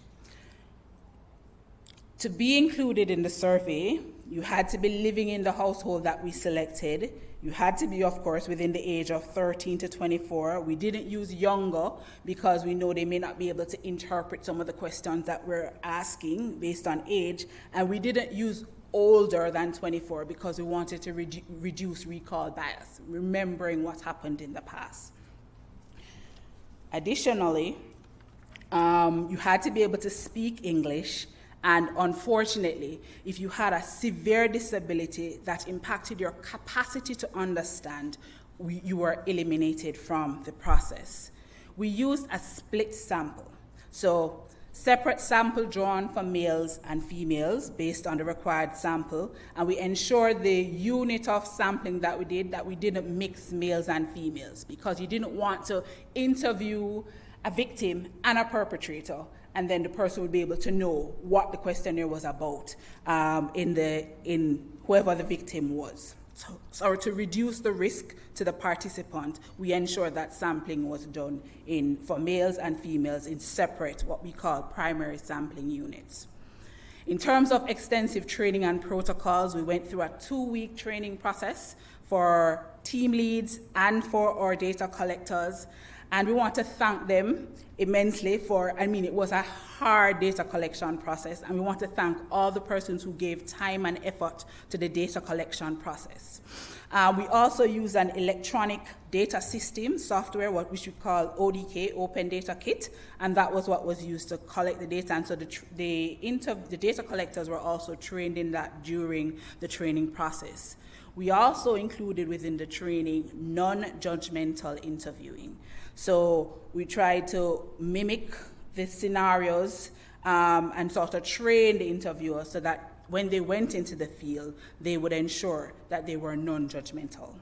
To be included in the survey, you had to be living in the household that we selected. You had to be, of course, within the age of 13 to 24. We didn't use younger because we know they may not be able to interpret some of the questions that we're asking based on age. And we didn't use older than 24 because we wanted to reduce recall bias, remembering what happened in the past. Additionally, you had to be able to speak English. And unfortunately, if you had a severe disability that impacted your capacity to understand, you were eliminated from the process. We used a split sample. So separate sample drawn for males and females based on the required sample, and we ensured the unit of sampling that we did, that we didn't mix males and females, because you didn't want to interview a victim and a and then the person would be able to know what the questionnaire was about in whoever the victim was. So to reduce the risk to the participant, we ensured that sampling was done for males and females in separate, what we call primary sampling units. In terms of extensive training and protocols, we went through a 2-week training process for team leads and for our data collectors. And we want to thank them immensely it was a hard data collection process, and we want to thank all the persons who gave time and effort to the data collection process. We also use an electronic data system software, which we call ODK, Open Data Kit, and that was what was used to collect the data. And so the data collectors were also trained in that during the training process. We also included within the training non-judgmental interviewing. So we tried to mimic the scenarios and sort of train the interviewers so that when they went into the field, they would ensure that they were non-judgmental.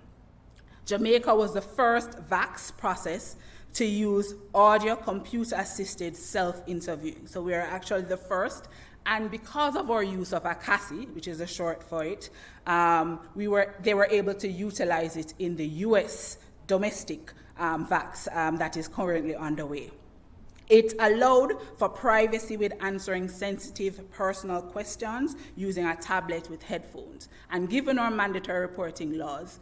Jamaica was the first VAX process to use audio computer-assisted self-interviewing. So we are actually the first. And because of our use of ACASI, which is a short for it, they were able to utilize it in the US domestic VAX that is currently underway. It allowed for privacy with answering sensitive personal questions using a tablet with headphones. And given our mandatory reporting laws,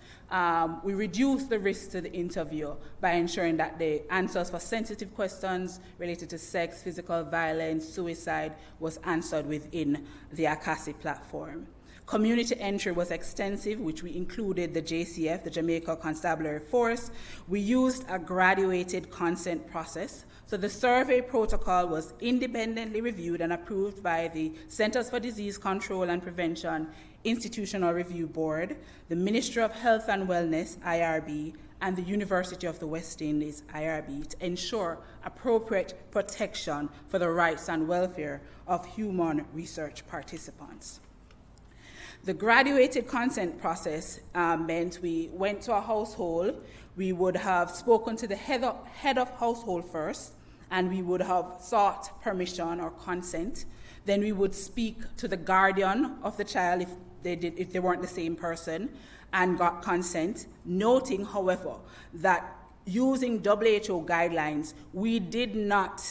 we reduced the risk to the interviewer by ensuring that the answers for sensitive questions related to sex, physical violence, suicide was answered within the ACASI platform. Community entry was extensive, which we included the JCF, the Jamaica Constabulary Force. We used a graduated consent process. So the survey protocol was independently reviewed and approved by the Centers for Disease Control and Prevention Institutional Review Board, the Ministry of Health and Wellness, IRB, and the University of the West Indies, IRB, to ensure appropriate protection for the rights and welfare of human research participants. The graduated consent process meant we went to a household, we would have spoken to the head of household first, and we would have sought permission or consent. Then we would speak to the guardian of the child if they weren't the same person, and got consent, noting, however, that using WHO guidelines, we did not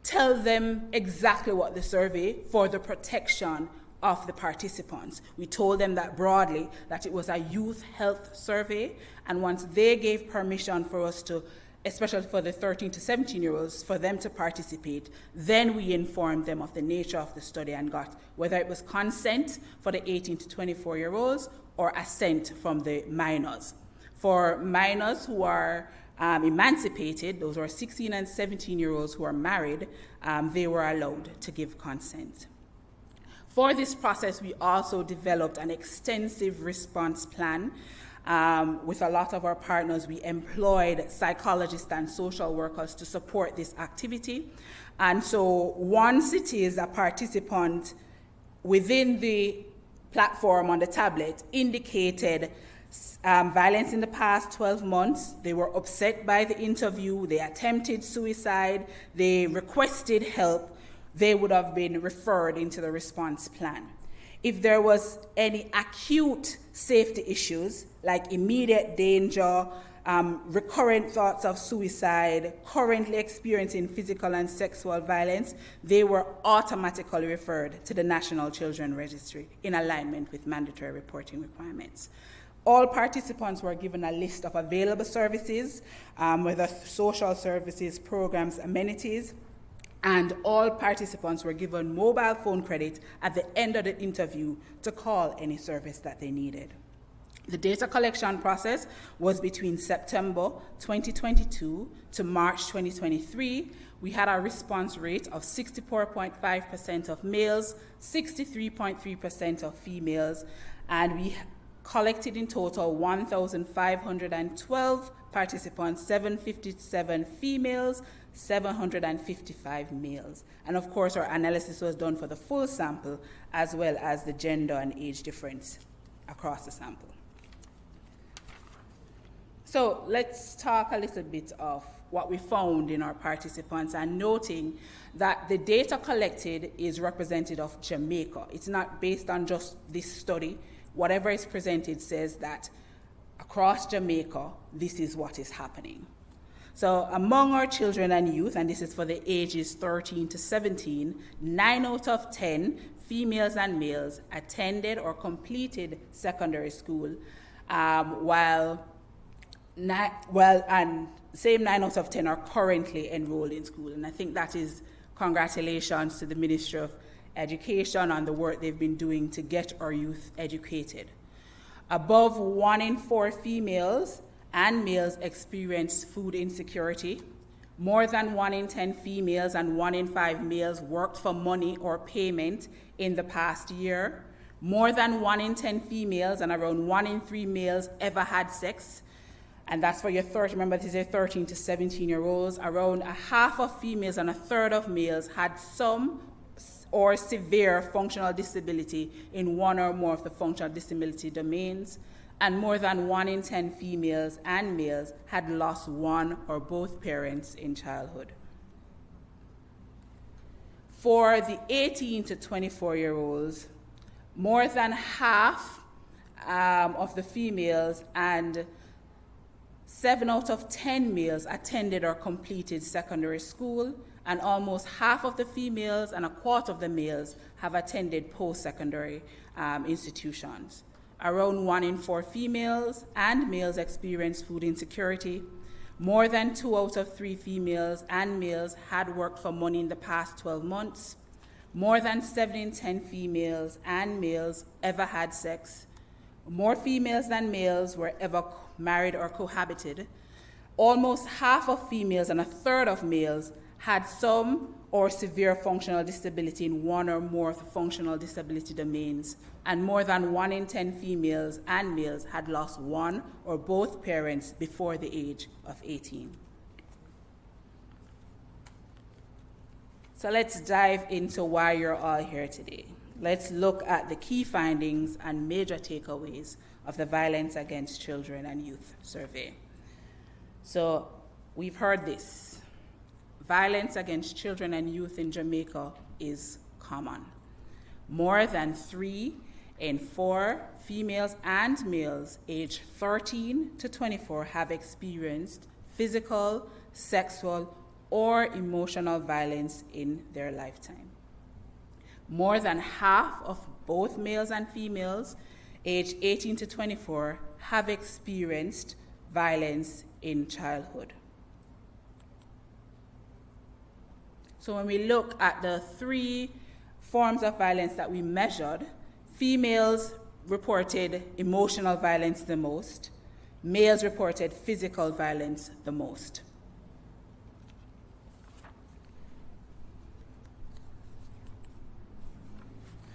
tell them exactly what the survey for the protection of the participants. We told them that broadly, that it was a youth health survey, and once they gave permission for us to, especially for the 13 to 17-year-olds, for them to participate, then we informed them of the nature of the study and got whether it was consent for the 18 to 24-year-olds or assent from the minors. For minors who are emancipated, those who are 16 and 17-year-olds who are married, they were allowed to give consent. For this process, we also developed an extensive response plan With a lot of our partners, we employed psychologists and social workers to support this activity. And so once it is a participant within the platform on the tablet indicated violence in the past 12 months, they were upset by the interview, they attempted suicide, they requested help, they would have been referred into the response plan. If there was any acute safety issues, like immediate danger, recurrent thoughts of suicide, currently experiencing physical and sexual violence, they were automatically referred to the National Children Registry in alignment with mandatory reporting requirements. All participants were given a list of available services, whether social services, programs, amenities, and all participants were given mobile phone credit at the end of the interview to call any service that they needed. The data collection process was between September 2022 to March 2023. We had a response rate of 64.5% of males, 63.3% of females, and we collected in total 1,512 participants, 757 females, 755 males. And of course, our analysis was done for the full sample as well as the gender and age difference across the sample. So let's talk a little bit of what we found in our participants, and noting that the data collected is representative of Jamaica. It's not based on just this study. Whatever is presented says that across Jamaica, this is what is happening. So among our children and youth, and this is for the ages 13 to 17, 9 out of 10 females and males attended or completed secondary school, and same 9 out of 10 are currently enrolled in school. And I think that is congratulations to the Ministry of Education on the work they've been doing to get our youth educated. Above 1 in 4 females and males experience food insecurity. More than 1 in 10 females and 1 in 5 males worked for money or payment in the past year. More than 1 in 10 females and around 1 in 3 males ever had sex. And that's for your 13 to 17-year-olds. Around a half of females and a third of males had some or severe functional disability in one or more of the functional disability domains. And more than 1 in 10 females and males had lost one or both parents in childhood. For the 18 to 24-year-olds, more than half of the females and 7 out of 10 males attended or completed secondary school, and almost half of the females and a quarter of the males have attended post-secondary institutions. Around 1 in 4 females and males experience food insecurity. More than 2 out of 3 females and males had worked for money in the past 12 months. More than 7 in 10 females and males ever had sex. More females than males were ever married or cohabited. Almost half of females and a third of males had some or severe functional disability in one or more of the functional disability domains, and more than 1 in 10 females and males had lost one or both parents before the age of 18. So let's dive into why you're all here today. Let's look at the key findings and major takeaways of the Violence Against Children and Youth survey. So we've heard this. Violence against children and youth in Jamaica is common. More than 3 in 4 females and males aged 13 to 24 have experienced physical, sexual, or emotional violence in their lifetime. More than half of both males and females aged 18 to 24 have experienced violence in childhood. So when we look at the 3 forms of violence that we measured, females reported emotional violence the most, males reported physical violence the most.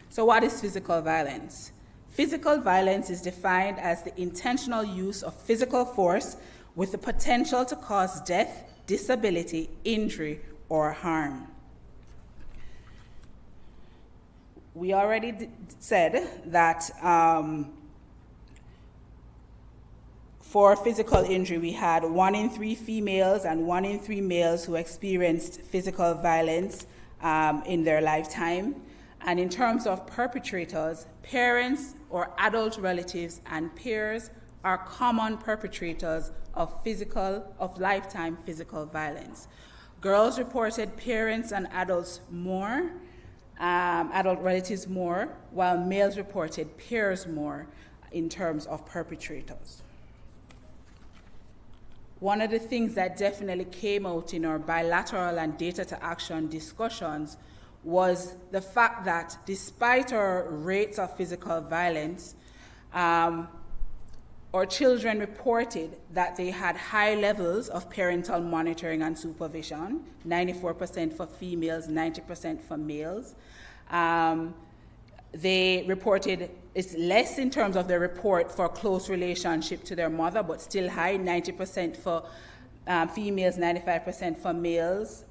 So what is physical violence? Physical violence is defined as the intentional use of physical force with the potential to cause death, disability, injury, or harm. We already said that for physical injury, we had 1 in 3 females and 1 in 3 males who experienced physical violence in their lifetime. And in terms of perpetrators, parents or adult relatives and peers are common perpetrators of lifetime physical violence. Girls reported parents and adults more, adult relatives more, while males reported peers more in terms of perpetrators. One of the things that definitely came out in our bilateral and data to action discussions was the fact that despite our rates of physical violence, our children reported that they had high levels of parental monitoring and supervision, 94% for females, 90% for males. They reported it's less in terms of their report for close relationship to their mother, but still high, 90% for females, 95% for males.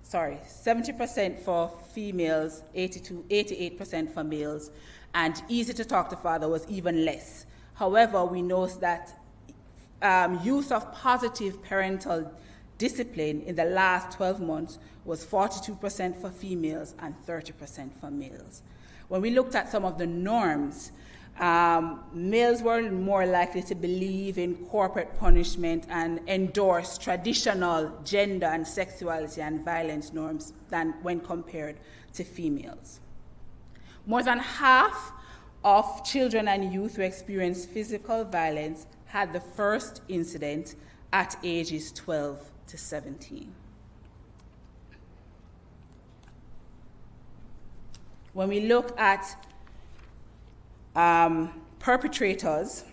70% for females, 88% for males, and easy to talk to father was even less. However, we know that use of positive parental discipline in the last 12 months was 42% for females and 30% for males. When we looked at some of the norms, males were more likely to believe in corporate punishment and endorse traditional gender and sexuality and violence norms than when compared to females. More than half of children and youth who experience physical violence had the first incident at ages 12 to 17. When we look at perpetrators,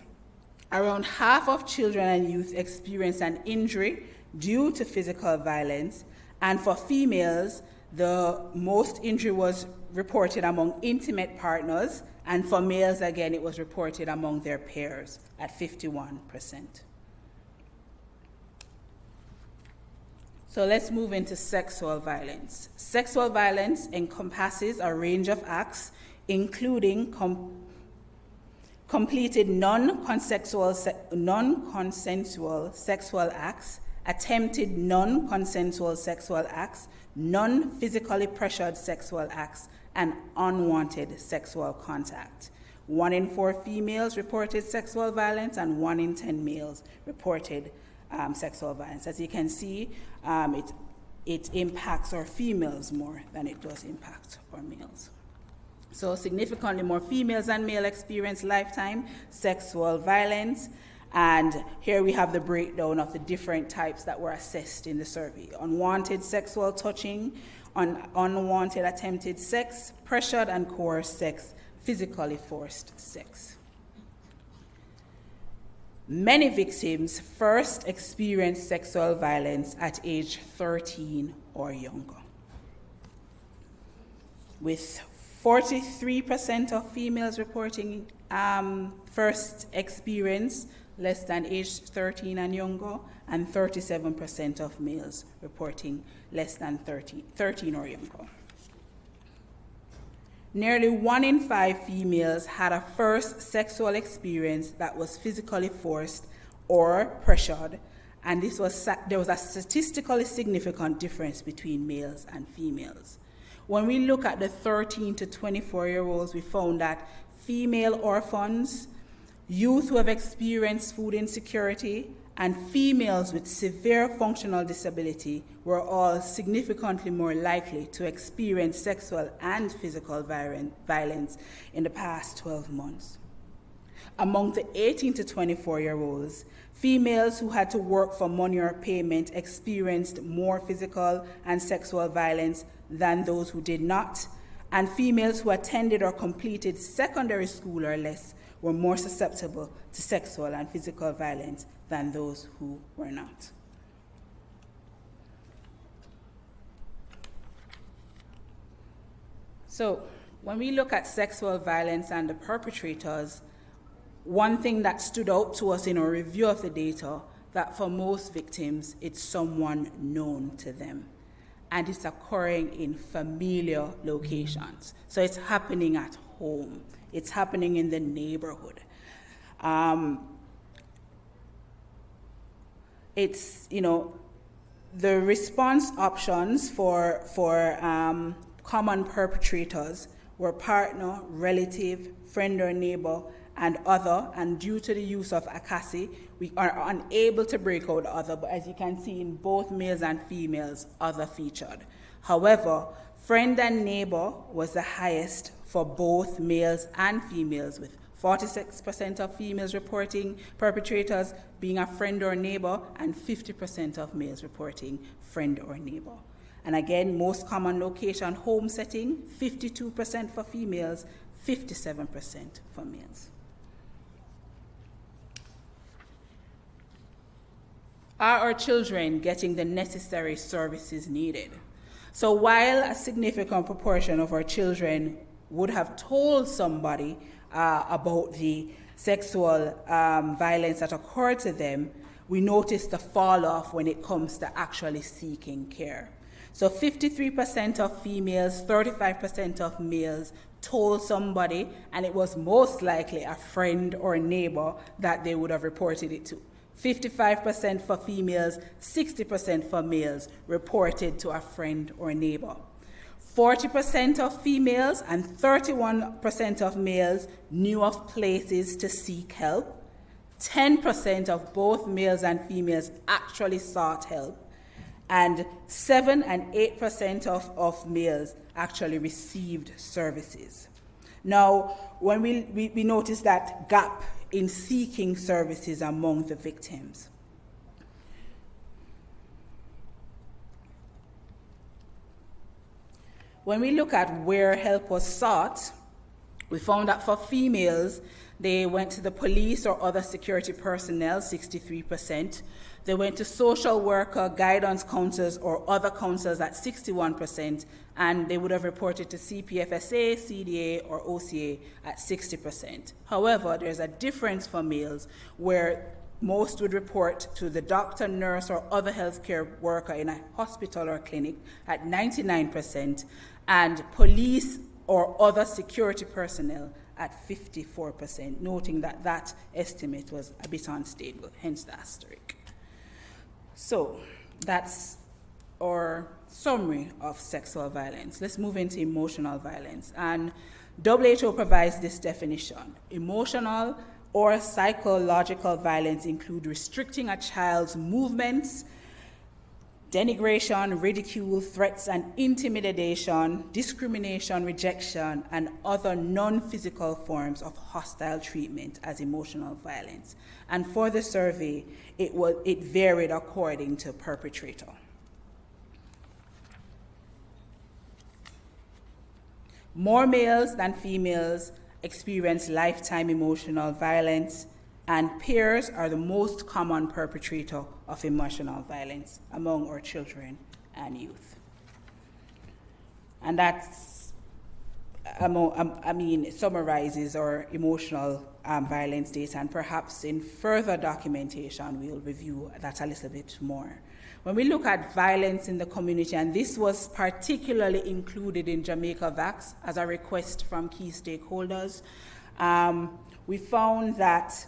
around half of children and youth experience an injury due to physical violence, and for females, the most injury was reported among intimate partners, and for males, again, it was reported among their peers at 51%. So let's move into sexual violence. Sexual violence encompasses a range of acts, including completed non-consensual sexual acts, attempted non-consensual sexual acts, non-physically pressured sexual acts, and unwanted sexual contact. 1 in 4 females reported sexual violence, and 1 in 10 males reported sexual violence. As you can see, it impacts our females more than it does impact our males. So significantly more females than males experience lifetime sexual violence. And here we have the breakdown of the different types that were assessed in the survey. Unwanted sexual touching, unwanted attempted sex, pressured and coerced sex, physically forced sex. Many victims first experienced sexual violence at age 13 or younger, with 43% of females reporting first experience less than age 13 and younger, and 37% of males reporting less than 13 or younger. Nearly 1 in 5 females had a first sexual experience that was physically forced or pressured, and there was a statistically significant difference between males and females. When we look at the 13 to 24-year-olds, we found that female orphans, youth who have experienced food insecurity, and females with severe functional disability were all significantly more likely to experience sexual and physical violence in the past 12 months. Among the 18 to 24-year-olds, females who had to work for money or payment experienced more physical and sexual violence than those who did not, and females who attended or completed secondary school or less were more susceptible to sexual and physical violence than those who were not. So When we look at sexual violence and the perpetrators, one thing that stood out to us in our review of the data, that for most victims, it's someone known to them. And it's occurring in familiar locations. So it's happening at home. It's happening in the neighborhood. It's, the response options for common perpetrators were partner, relative, friend or neighbor, and other, and due to the use of ACASI, we are unable to break out other, but as you can see in both males and females, other featured. However, friend and neighbor was the highest for both males and females, with 46% of females reporting perpetrators being a friend or neighbor, and 50% of males reporting friend or neighbor. And again, most common location, home setting, 52% for females, 57% for males. Are our children getting the necessary services needed? So while a significant proportion of our children would have told somebody about the sexual violence that occurred to them, we noticed the fall off when it comes to actually seeking care. So 53% of females, 35% of males told somebody, and it was most likely a friend or a neighbor that they would have reported it to. 55% for females, 60% for males reported to a friend or neighbor. 40% of females and 31% of males knew of places to seek help. 10% of both males and females actually sought help. And 7 and 8% of males actually received services. Now, when we notice that gap in seeking services among the victims. When we look at where help was sought, we found that for females, they went to the police or other security personnel, 63%. They went to social worker, guidance counselors, or other counselors at 61%, and they would have reported to CPFSA, CDA, or OCA at 60%. However, there's a difference for males where most would report to the doctor, nurse, or other healthcare worker in a hospital or clinic at 99%, and police or other security personnel at 54%, noting that that estimate was a bit unstable, hence the asterisk. So that's our summary of sexual violence. Let's move into emotional violence. And WHO provides this definition. Emotional or psychological violence include restricting a child's movements, denigration, ridicule, threats, and intimidation, discrimination, rejection, and other non-physical forms of hostile treatment as emotional violence. And for the survey, it varied according to perpetrator. More males than females experience lifetime emotional violence, and peers are the most common perpetrator of emotional violence among our children and youth. And that's, it summarizes our emotional violence data, and perhaps in further documentation, we'll review that a little bit more. When we look at violence in the community, and this was particularly included in Jamaica VAX as a request from key stakeholders, we found that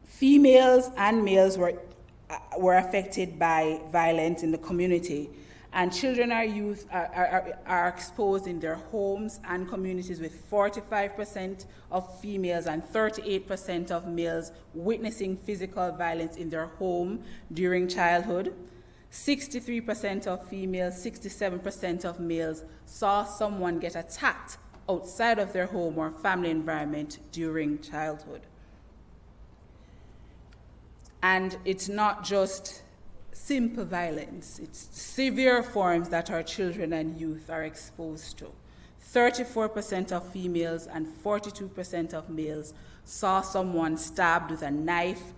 females and males were affected by violence in the community, and children or youth are exposed in their homes and communities, with 45% of females and 38% of males witnessing physical violence in their home during childhood. 63% of females, 67% of males saw someone get attacked outside of their home or family environment during childhood. And it's not just simple violence, it's severe forms that our children and youth are exposed to. 34% of females and 42% of males saw someone stabbed with a knife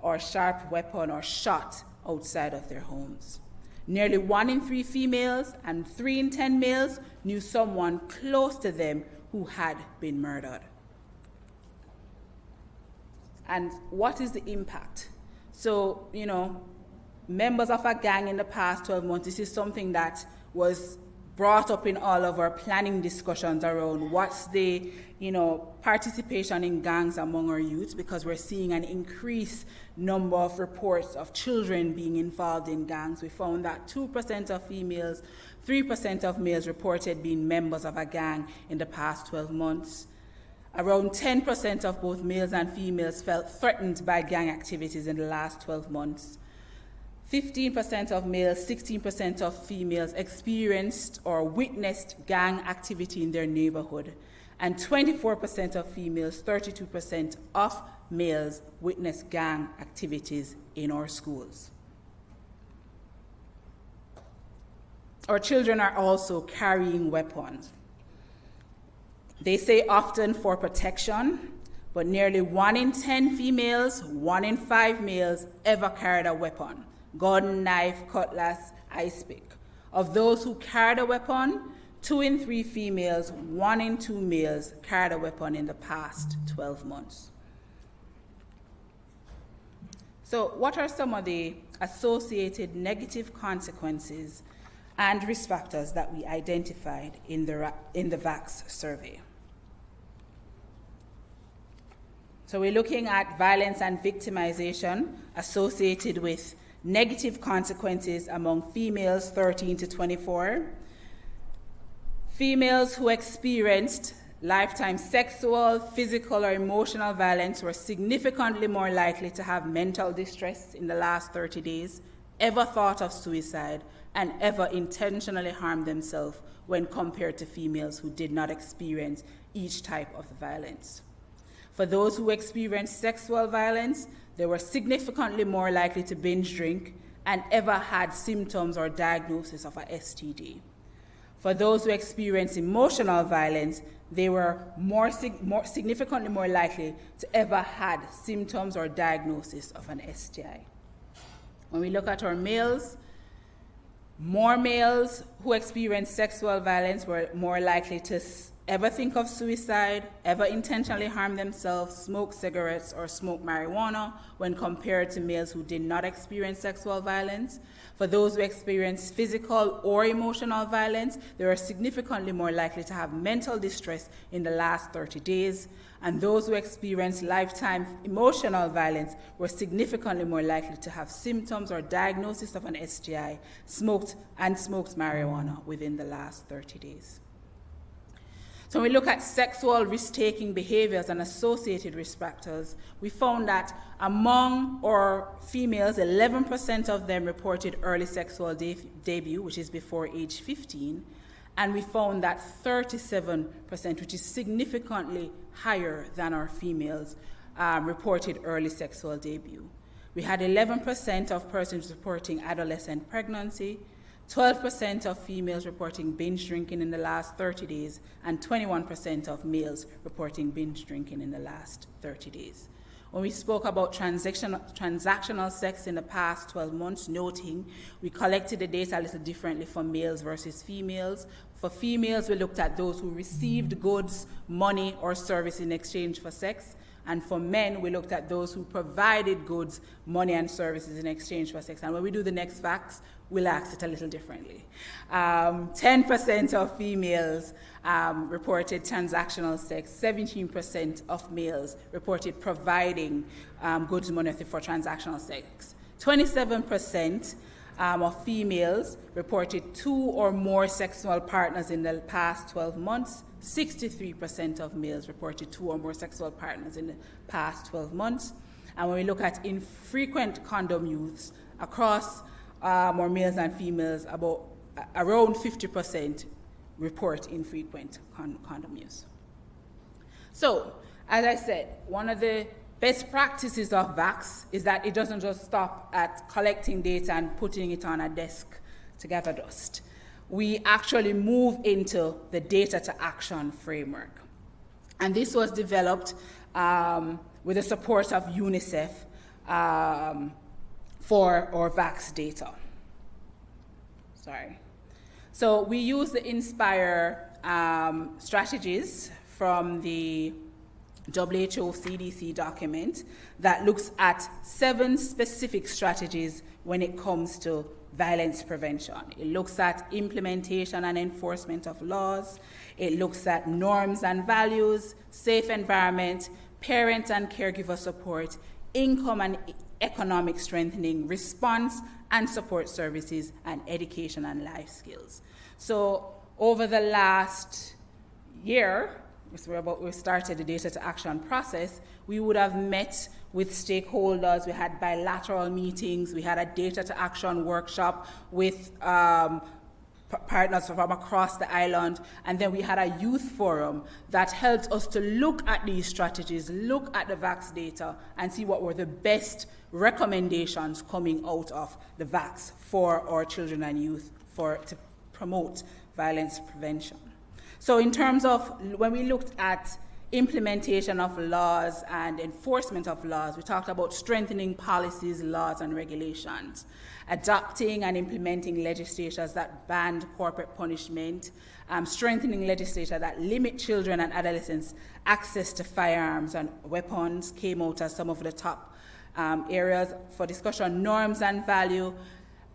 or sharp weapon or shot outside of their homes. Nearly 1 in 3 females and 3 in 10 males knew someone close to them who had been murdered. And what is the impact? So, members of a gang in the past 12 months, this is something that was brought up in all of our planning discussions around what's the, participation in gangs among our youth, because we're seeing an increased number of reports of children being involved in gangs. We found that 2% of females, 3% of males reported being members of a gang in the past 12 months. Around 10% of both males and females felt threatened by gang activities in the last 12 months. 15% of males, 16% of females experienced or witnessed gang activity in their neighborhood. And 24% of females, 32% of males witnessed gang activities in our schools. Our children are also carrying weapons. They say often for protection, but nearly 1 in 10 females, 1 in 5 males ever carried a weapon: gun, knife, cutlass, ice pick. Of those who carried a weapon, 2 in 3 females, 1 in 2 males carried a weapon in the past 12 months. So what are some of the associated negative consequences and risk factors that we identified in the VAX survey? So we're looking at violence and victimization associated with negative consequences among females 13 to 24. Females who experienced lifetime sexual, physical, or emotional violence were significantly more likely to have mental distress in the last 30 days, ever thought of suicide, and ever intentionally harmed themselves when compared to females who did not experience each type of violence. For those who experienced sexual violence, they were significantly more likely to binge drink and ever had symptoms or diagnosis of a STD. For those who experienced emotional violence, they were significantly more likely to ever had symptoms or diagnosis of an STI. When we look at our males, more males who experienced sexual violence were more likely to ever think of suicide, ever intentionally harm themselves, smoke cigarettes, or smoke marijuana when compared to males who did not experience sexual violence. For those who experienced physical or emotional violence, they were significantly more likely to have mental distress in the last 30 days. And those who experienced lifetime emotional violence were significantly more likely to have symptoms or diagnosis of an STI, smoked marijuana within the last 30 days. So when we look at sexual risk-taking behaviors and associated risk factors, we found that among our females, 11% of them reported early sexual debut, which is before age 15, and we found that 37%, which is significantly higher than our females, reported early sexual debut. We had 11% of persons reporting adolescent pregnancy, 12% of females reporting binge drinking in the last 30 days, and 21% of males reporting binge drinking in the last 30 days. When we spoke about transactional sex in the past 12 months, noting we collected the data a little differently for males versus females. For females, we looked at those who received goods, money, or service in exchange for sex. And for men, we looked at those who provided goods, money, and services in exchange for sex. And when we do the next facts, we'll ask it a little differently. 10% of females reported transactional sex. 17% of males reported providing goods, money for transactional sex. 27% of females reported 2 or more sexual partners in the past 12 months. 63% of males reported 2 or more sexual partners in the past 12 months. And when we look at infrequent condom use across more males and females, around 50% report infrequent condom use. So, as I said, one of the best practices of VAX is that it doesn't just stop at collecting data and putting it on a desk to gather dust. We actually move into the data to action framework. And this was developed with the support of UNICEF for our VAX data. So we use the INSPIRE strategies from the WHO CDC document that looks at 7 specific strategies when it comes to violence prevention. It looks at implementation and enforcement of laws. It looks at norms and values, safe environment, parent and caregiver support, income and economic strengthening, response and support services, and education and life skills. So over the last year, we started the data to action process, we would have met with stakeholders, we had bilateral meetings, we had a data to action workshop with partners from across the island, and then we had a youth forum that helped us to look at these strategies, look at the VAX data, and see what were the best recommendations coming out of the VAX for our children and youth to promote violence prevention. So in terms of when we looked at implementation of laws and enforcement of laws, we talked about strengthening policies, laws, and regulations, adopting and implementing legislation that banned corporate punishment, strengthening legislation that limit children and adolescents' access to firearms and weapons came out as some of the top areas for discussion, norms and value,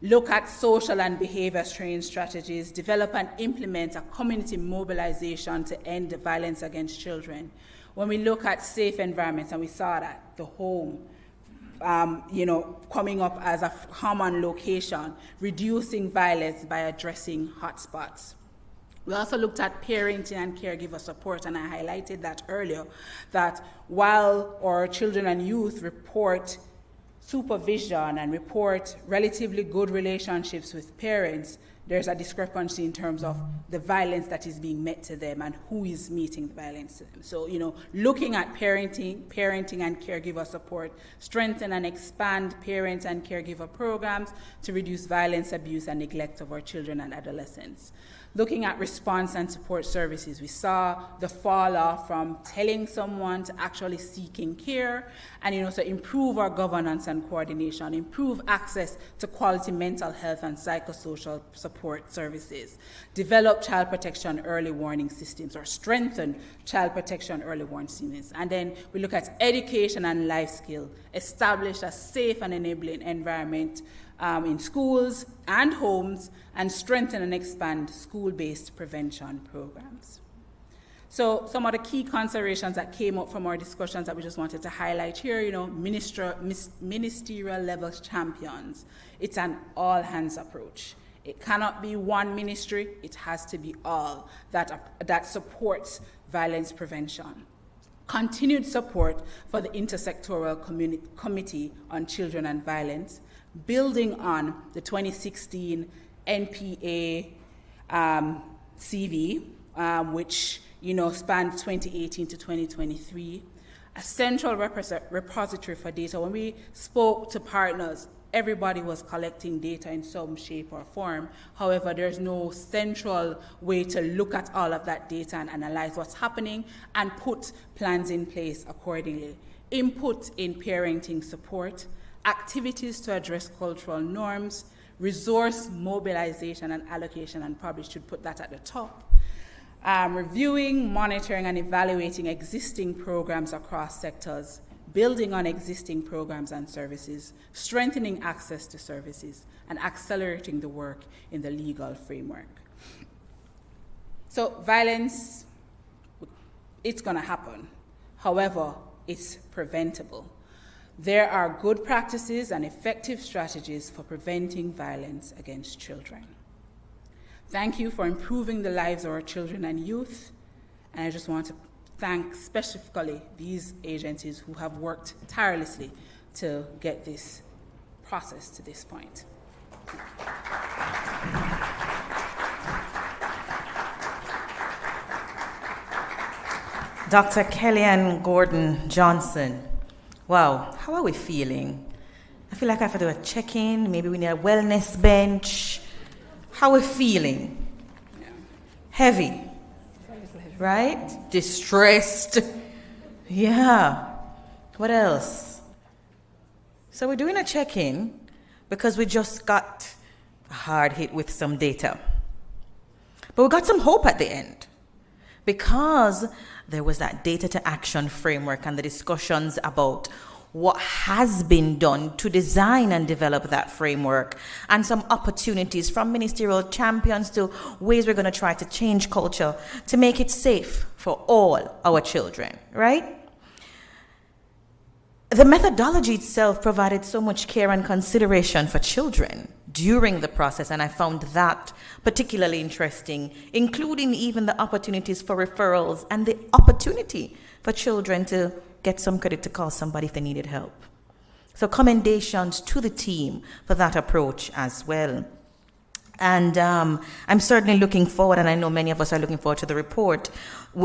look at social and behavior change strategies, develop and implement a community mobilization to end violence against children. When we look at safe environments, and we saw that the home, coming up as a common location, reducing violence by addressing hotspots. We also looked at parenting and caregiver support, and I highlighted that earlier, that while our children and youth report supervision and report relatively good relationships with parents, there's a discrepancy in terms of the violence that is being met to them and who is meeting the violence to them. So, looking at parenting and caregiver support, strengthen and expand parent and caregiver programs to reduce violence, abuse, and neglect of our children and adolescents. Looking at response and support services, we saw the fall off from telling someone to actually seeking care, and so improve our governance and coordination, improve access to quality mental health and psychosocial support services, develop child protection early warning systems, or strengthen child protection early warning systems. And then we look at education and life skill, establish a safe and enabling environment in schools and homes, and strengthen and expand school-based prevention programs. So some of the key considerations that came up from our discussions that we just wanted to highlight here, ministerial level champions. It's an all-hands approach. It cannot be one ministry, it has to be all that supports violence prevention. Continued support for the Intersectoral Committee on Children and Violence, building on the 2016 NPA CV, which spanned 2018 to 2023, a central repository for data. When we spoke to partners, everybody was collecting data in some shape or form. However, there's no central way to look at all of that data and analyze what's happening and put plans in place accordingly. Input in parenting support, activities to address cultural norms, resource mobilization and allocation, and probably should put that at the top. Reviewing, monitoring, and evaluating existing programs across sectors, building on existing programs and services, strengthening access to services, and accelerating the work in the legal framework. So violence, it's going to happen. However, it's preventable. There are good practices and effective strategies for preventing violence against children. Thank you for improving the lives of our children and youth. And I just want to thank specifically these agencies who have worked tirelessly to get this process to this point. Dr. Kellyanne Gordon Johnson. Wow, how are we feeling? I feel like I have to do a check-in. Maybe we need a wellness bench. How are we feeling? Yeah. Heavy, right? Distressed. Yeah. What else? So we're doing a check-in because we just got hard hit with some data. But we got some hope at the end, because there was that data to action framework and the discussions about what has been done to design and develop that framework, and some opportunities from ministerial champions to ways we're going to try to change culture to make it safe for all our children, right? The methodology itself provided so much care and consideration for children during the process, and I found that particularly interesting, including even the opportunities for referrals and the opportunity for children to get some credit to call somebody if they needed help. So commendations to the team for that approach as well. And I'm certainly looking forward, and I know many of us are looking forward to the report,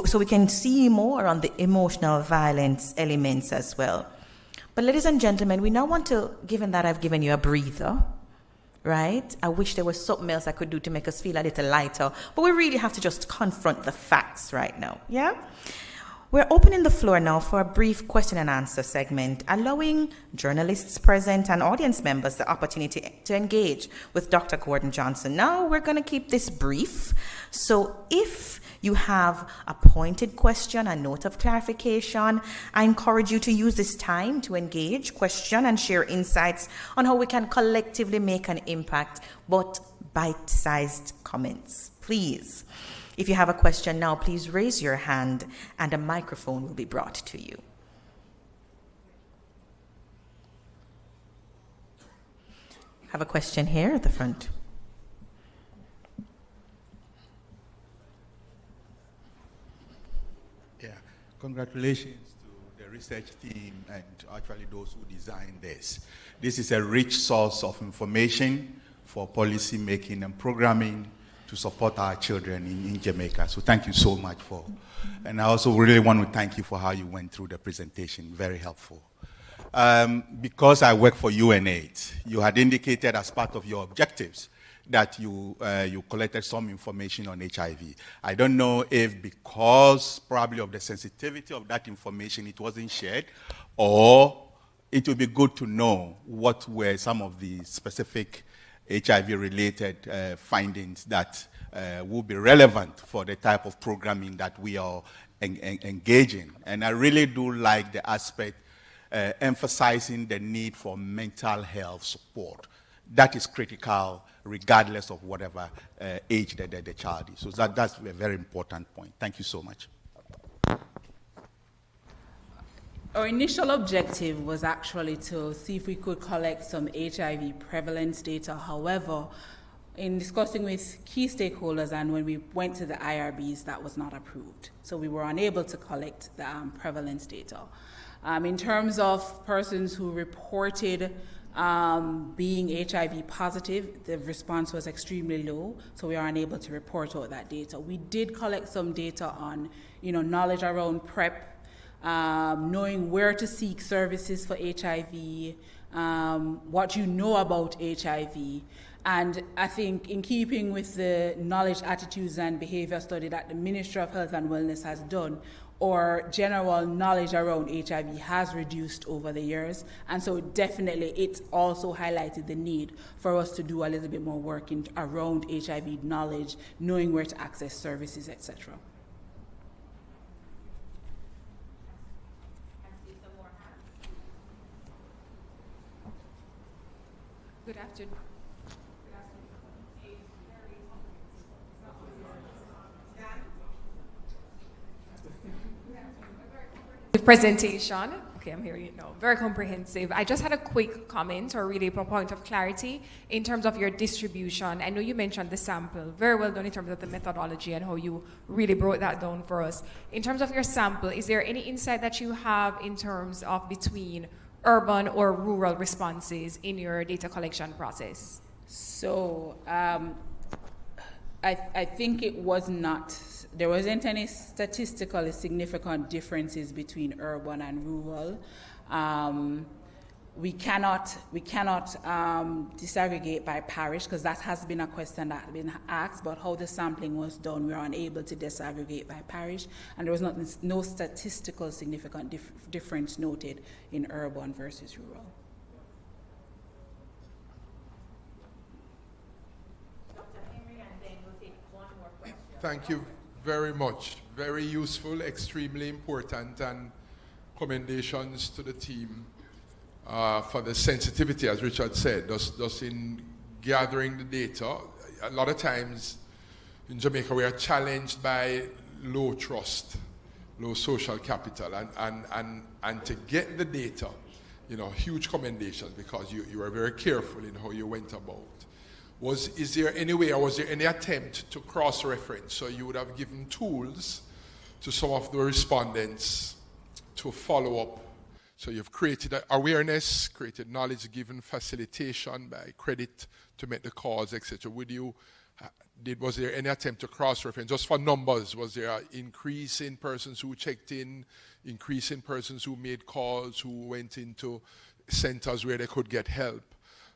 so we can see more on the emotional violence elements as well. But ladies and gentlemen, we now want to, given that I've given you a breather, right? I wish there was something else I could do to make us feel a little lighter, but we really have to just confront the facts right now, yeah? We're opening the floor now for a brief question and answer segment, allowing journalists present and audience members the opportunity to engage with Dr. Gordon Johnson. Now we're going to keep this brief, so if you have a pointed question, a note of clarification, I encourage you to use this time to engage, question, and share insights on how we can collectively make an impact, but bite-sized comments, please. If you have a question now, please raise your hand and a microphone will be brought to you. Have a question here at the front. Yeah, congratulations to the research team and actually those who designed this. This is a rich source of information for policy making and programming to support our children in Jamaica. So thank you so much for, and I also really want to thank you for how you went through the presentation, very helpful. Because I work for UNAIDS, you had indicated as part of your objectives that you collected some information on HIV. I don't know if because probably of the sensitivity of that information it wasn't shared, or it would be good to know what were some of the specific HIV-related findings that will be relevant for the type of programming that we are engaging. And I really do like the aspect emphasizing the need for mental health support. That is critical regardless of whatever age the child is. So that's a very important point. Thank you so much. Our initial objective was actually to see if we could collect some HIV prevalence data. However, in discussing with key stakeholders and when we went to the IRBs, that was not approved. So we were unable to collect the prevalence data. In terms of persons who reported being HIV positive, the response was extremely low, so we are unable to report out that data. We did collect some data on, knowledge around PrEP, knowing where to seek services for HIV, what you know about HIV. And I think in keeping with the knowledge, attitudes, and behavior study that the Ministry of Health and Wellness has done, or general knowledge around HIV has reduced over the years. And so definitely it's also highlighted the need for us to do a little bit more work around HIV knowledge, knowing where to access services, etc. Good afternoon. Presentation. Okay, I'm hearing it now. Very comprehensive. I just had a quick comment or really a point of clarity in terms of your distribution. I know you mentioned the sample. Very well done in terms of the methodology and how you really broke that down for us. In terms of your sample, is there any insight that you have in terms of between urban or rural responses in your data collection process? So I think it was not, there wasn't any statistically significant differences between urban and rural. We cannot disaggregate by parish, because that has been a question that has been asked, but how the sampling was done, we were unable to disaggregate by parish, and there was no statistical significant difference noted in urban versus rural. Thank you very much. Very useful, extremely important, and commendations to the team for the sensitivity, as Richard said, just in gathering the data. A lot of times in Jamaica we are challenged by low trust, low social capital, and to get the data, huge commendations, because you were very careful in how you went about. Is there any way, or was there any attempt to cross-reference? So you would have given tools to some of the respondents to follow up. So you've created awareness, created knowledge, given facilitation by credit to make the calls, etc. Was there any attempt to cross-reference? Just for numbers, was there an increase in persons who checked in, increase in persons who made calls, who went into centers where they could get help?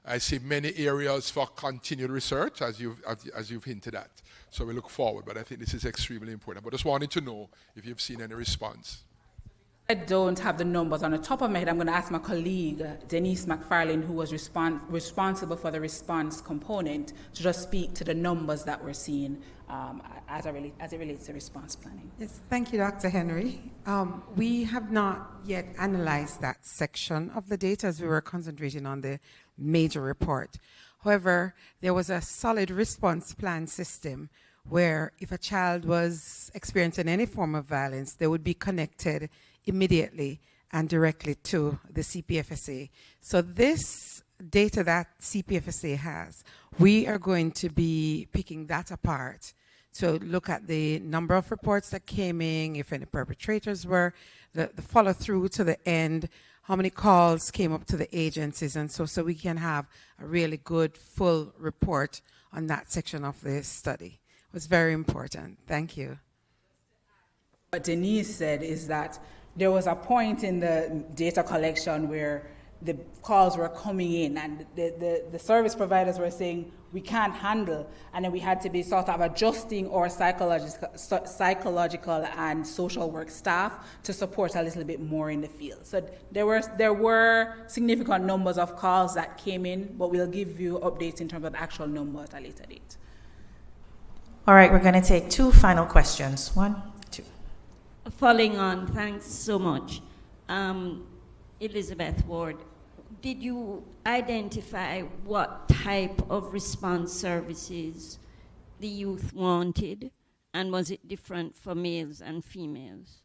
I see many areas for continued research, as you've hinted at. So we look forward, but I think this is extremely important. But just wanted to know if you've seen any response. I don't have the numbers on the top of my head. I'm going to ask my colleague, Denise McFarlane, who was responsible for the response component, to just speak to the numbers that we're seeing as it relates to response planning. Yes, thank you, Dr. Henry. We have not yet analyzed that section of the data, as we were concentrating on the major report. However, there was a solid response plan system where if a child was experiencing any form of violence, they would be connected immediately and directly to the CPFSA. So this data that CPFSA has, we are going to be picking that apart to look at the number of reports that came in, if any perpetrators were, the follow through to the end, how many calls came up to the agencies, and so we can have a really good full report on that section of the study. It was very important. Thank you. What Denise said is that there was a point in the data collection where the calls were coming in and the service providers were saying, we can't handle, and then we had to be sort of adjusting our psychological and social work staff to support a little bit more in the field. So there were significant numbers of calls that came in, but we'll give you updates in terms of the actual number at a later date. All right, we're going to take two final questions. 1, 2. Following on, thanks so much. Elizabeth Ward, did you identify what type of response services the youth wanted, and was it different for males and females?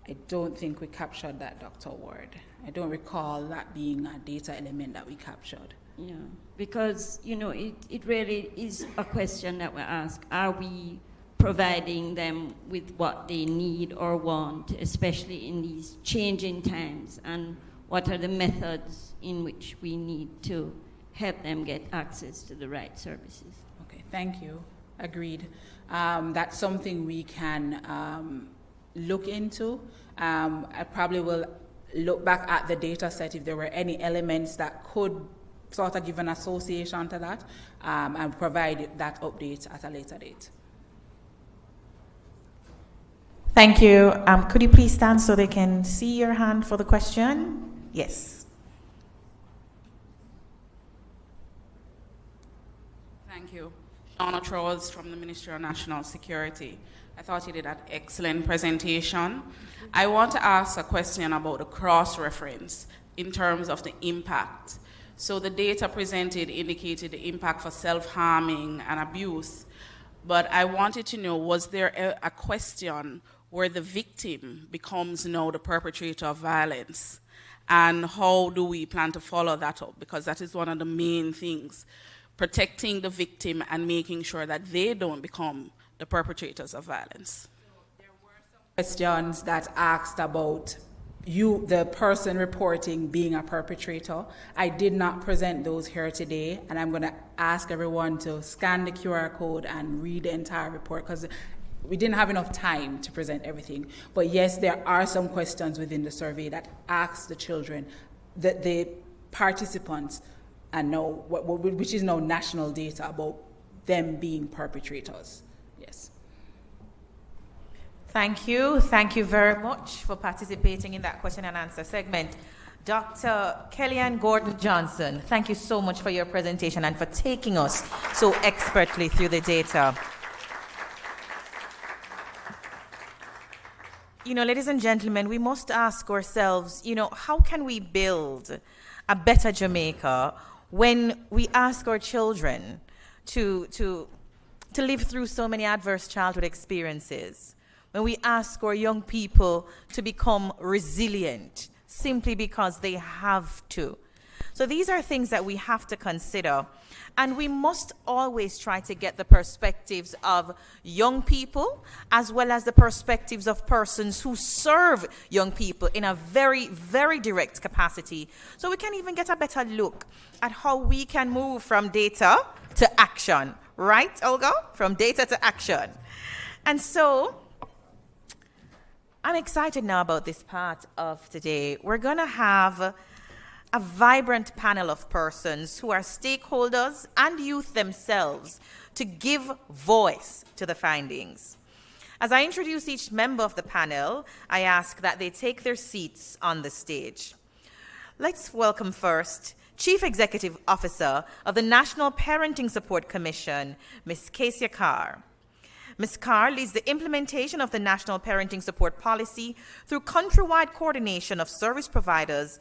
I don't think we captured that, Dr. Ward. I don't recall that being a data element that we captured. Yeah, because, it really is a question that we ask. Are we providing them with what they need or want, especially in these changing times, and what are the methods in which we need to help them get access to the right services? Okay, thank you. Agreed. That's something we can look into. I probably will look back at the data set if there were any elements that could sort of give an association to that, and provide that update at a later date. Thank you. Could you please stand so they can see your hand for the question? Yes. Thank you. Shauna Trolls from the Ministry of National Security. I thought you did an excellent presentation. I want to ask a question about the cross-reference in terms of the impact. So the data presented indicated the impact for self-harming and abuse, but I wanted to know, was there a question where the victim becomes now the perpetrator of violence? And how do we plan to follow that up? Because that is one of the main things, protecting the victim and making sure that they don't become the perpetrators of violence. So there were some questions that asked about the person reporting being a perpetrator. I did not present those here today, and I'm going to ask everyone to scan the QR code and read the entire report, because we didn't have enough time to present everything. But yes, there are some questions within the survey that ask the children, the participants, and know which is now national data about them being perpetrators. Yes. Thank you. Thank you very much for participating in that question and answer segment. Dr. Kellyanne Gordon-Johnson, thank you so much for your presentation and for taking us so expertly through the data. Ladies and gentlemen, we must ask ourselves, how can we build a better Jamaica when we ask our children to live through so many adverse childhood experiences, when we ask our young people to become resilient simply because they have to. So these are things that we have to consider. And we must always try to get the perspectives of young people as well as the perspectives of persons who serve young people in a very, very direct capacity. So we can even get a better look at how we can move from data to action. Right, Olga? From data to action. And so I'm excited now about this part of today. We're going to have a vibrant panel of persons who are stakeholders and youth themselves to give voice to the findings. As I introduce each member of the panel, I ask that they take their seats on the stage. Let's welcome first Chief Executive Officer of the National Parenting Support Commission, Ms. Kesia Carr. Ms. Carr leads the implementation of the National Parenting Support Policy through countrywide coordination of service providers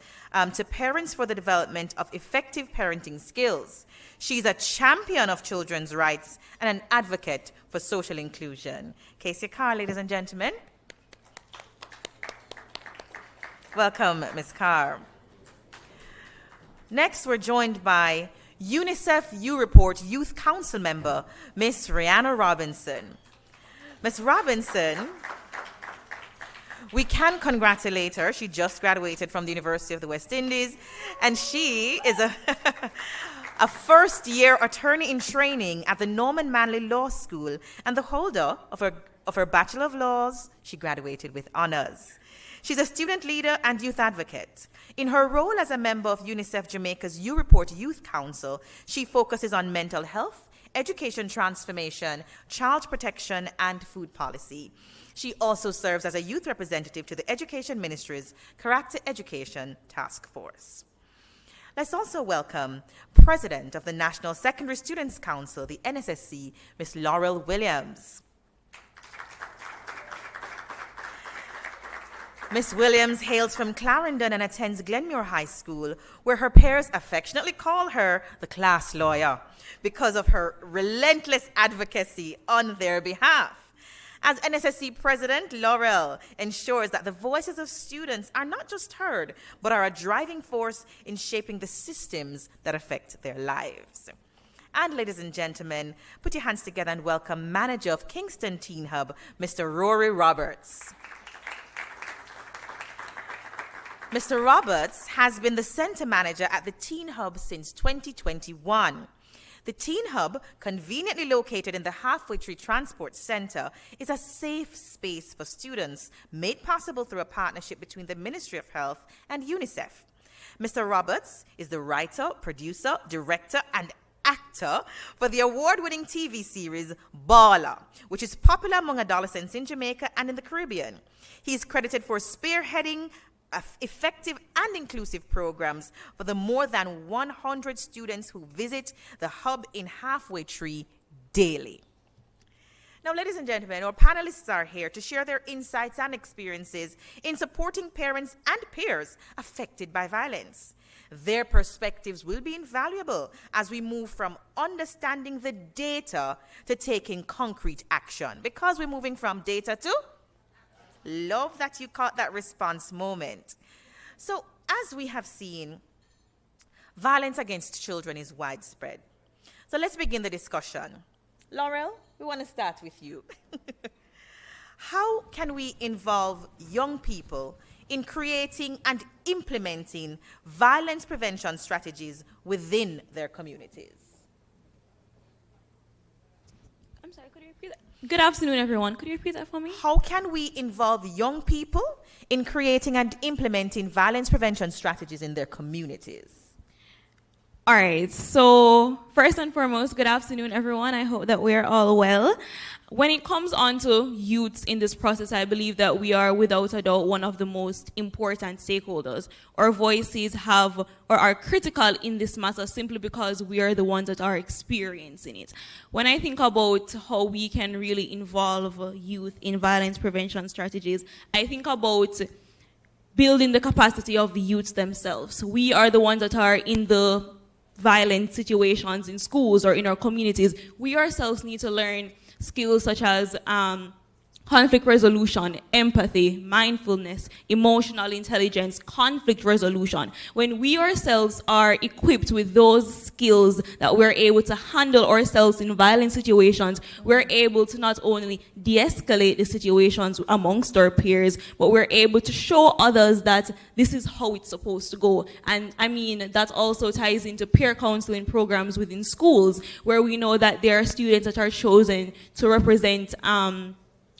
to parents for the development of effective parenting skills. She's a champion of children's rights and an advocate for social inclusion. Kesia Carr, ladies and gentlemen. Welcome, Ms. Carr. Next, we're joined by UNICEF U-Report Youth Council member, Ms. Rihanna Robinson. Ms. Robinson, we can congratulate her. She just graduated from the University of the West Indies, and she is a first-year attorney in training at the Norman Manley Law School and the holder of her Bachelor of Laws. She graduated with honors. She's a student leader and youth advocate. In her role as a member of UNICEF Jamaica's U-Report Youth Council, she focuses on mental health, education transformation, child protection, and food policy. She also serves as a youth representative to the Education Ministry's Character Education Task Force. Let's also welcome President of the National Secondary Students Council, the NSSC, Ms. Laurel Williams. Ms. Williams hails from Clarendon and attends Glenmuir High School, where her peers affectionately call her the class lawyer because of her relentless advocacy on their behalf. As NSSC President, Laurel ensures that the voices of students are not just heard, but are a driving force in shaping the systems that affect their lives. And ladies and gentlemen, put your hands together and welcome Manager of Kingston Teen Hub, Mr. Rory Roberts. Mr. Roberts has been the center manager at the Teen Hub since 2021. The Teen Hub, conveniently located in the Halfway Tree Transport Center, is a safe space for students made possible through a partnership between the Ministry of Health and UNICEF. Mr. Roberts is the writer, producer, director, and actor for the award-winning TV series Baller, which is popular among adolescents in Jamaica and in the Caribbean. He is credited for spearheading effective and inclusive programs for the more than 100 students who visit the hub in Halfway Tree daily. Now, ladies and gentlemen, our panelists are here to share their insights and experiences in supporting parents and peers affected by violence. Their perspectives will be invaluable as we move from understanding the data to taking concrete action, because we're moving from data to love that you caught that response moment. So, as we have seen, violence against children is widespread. So let's begin the discussion. Laurel, we want to start with you. How can we involve young people in creating and implementing violence prevention strategies within their communities? I'm sorry, could you repeat that? Good afternoon, everyone. Could you repeat that for me? How can we involve young people in creating and implementing violence prevention strategies in their communities? All right, so first and foremost, good afternoon, everyone. I hope that we're all well. When it comes on to youths in this process, I believe that we are without a doubt one of the most important stakeholders. Our voices have or are critical in this matter simply because we are the ones that are experiencing it. When I think about how we can really involve youth in violence prevention strategies, I think about building the capacity of the youths themselves. We are the ones that are in the violent situations in schools or in our communities. We ourselves need to learn skills such as conflict resolution, empathy, mindfulness, emotional intelligence, conflict resolution. When we ourselves are equipped with those skills that we're able to handle ourselves in violent situations, we're able to not only de-escalate the situations amongst our peers, but we're able to show others that this is how it's supposed to go. And I mean, that also ties into peer counseling programs within schools, where we know that there are students that are chosen to represent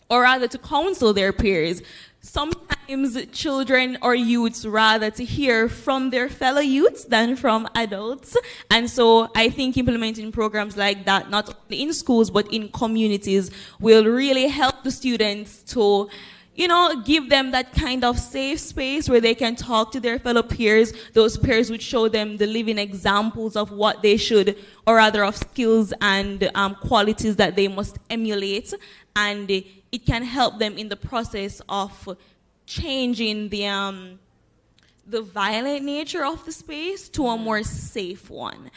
or rather to counsel their peers. Sometimes children or youths rather to hear from their fellow youths than from adults. And so I think implementing programs like that, not only in schools, but in communities, will really help the students to, you know, give them that kind of safe space where they can talk to their fellow peers. Those peers would show them the living examples of what they should, or rather of skills and qualities that they must emulate. And it can help them in the process of changing the violent nature of the space to a more safe one.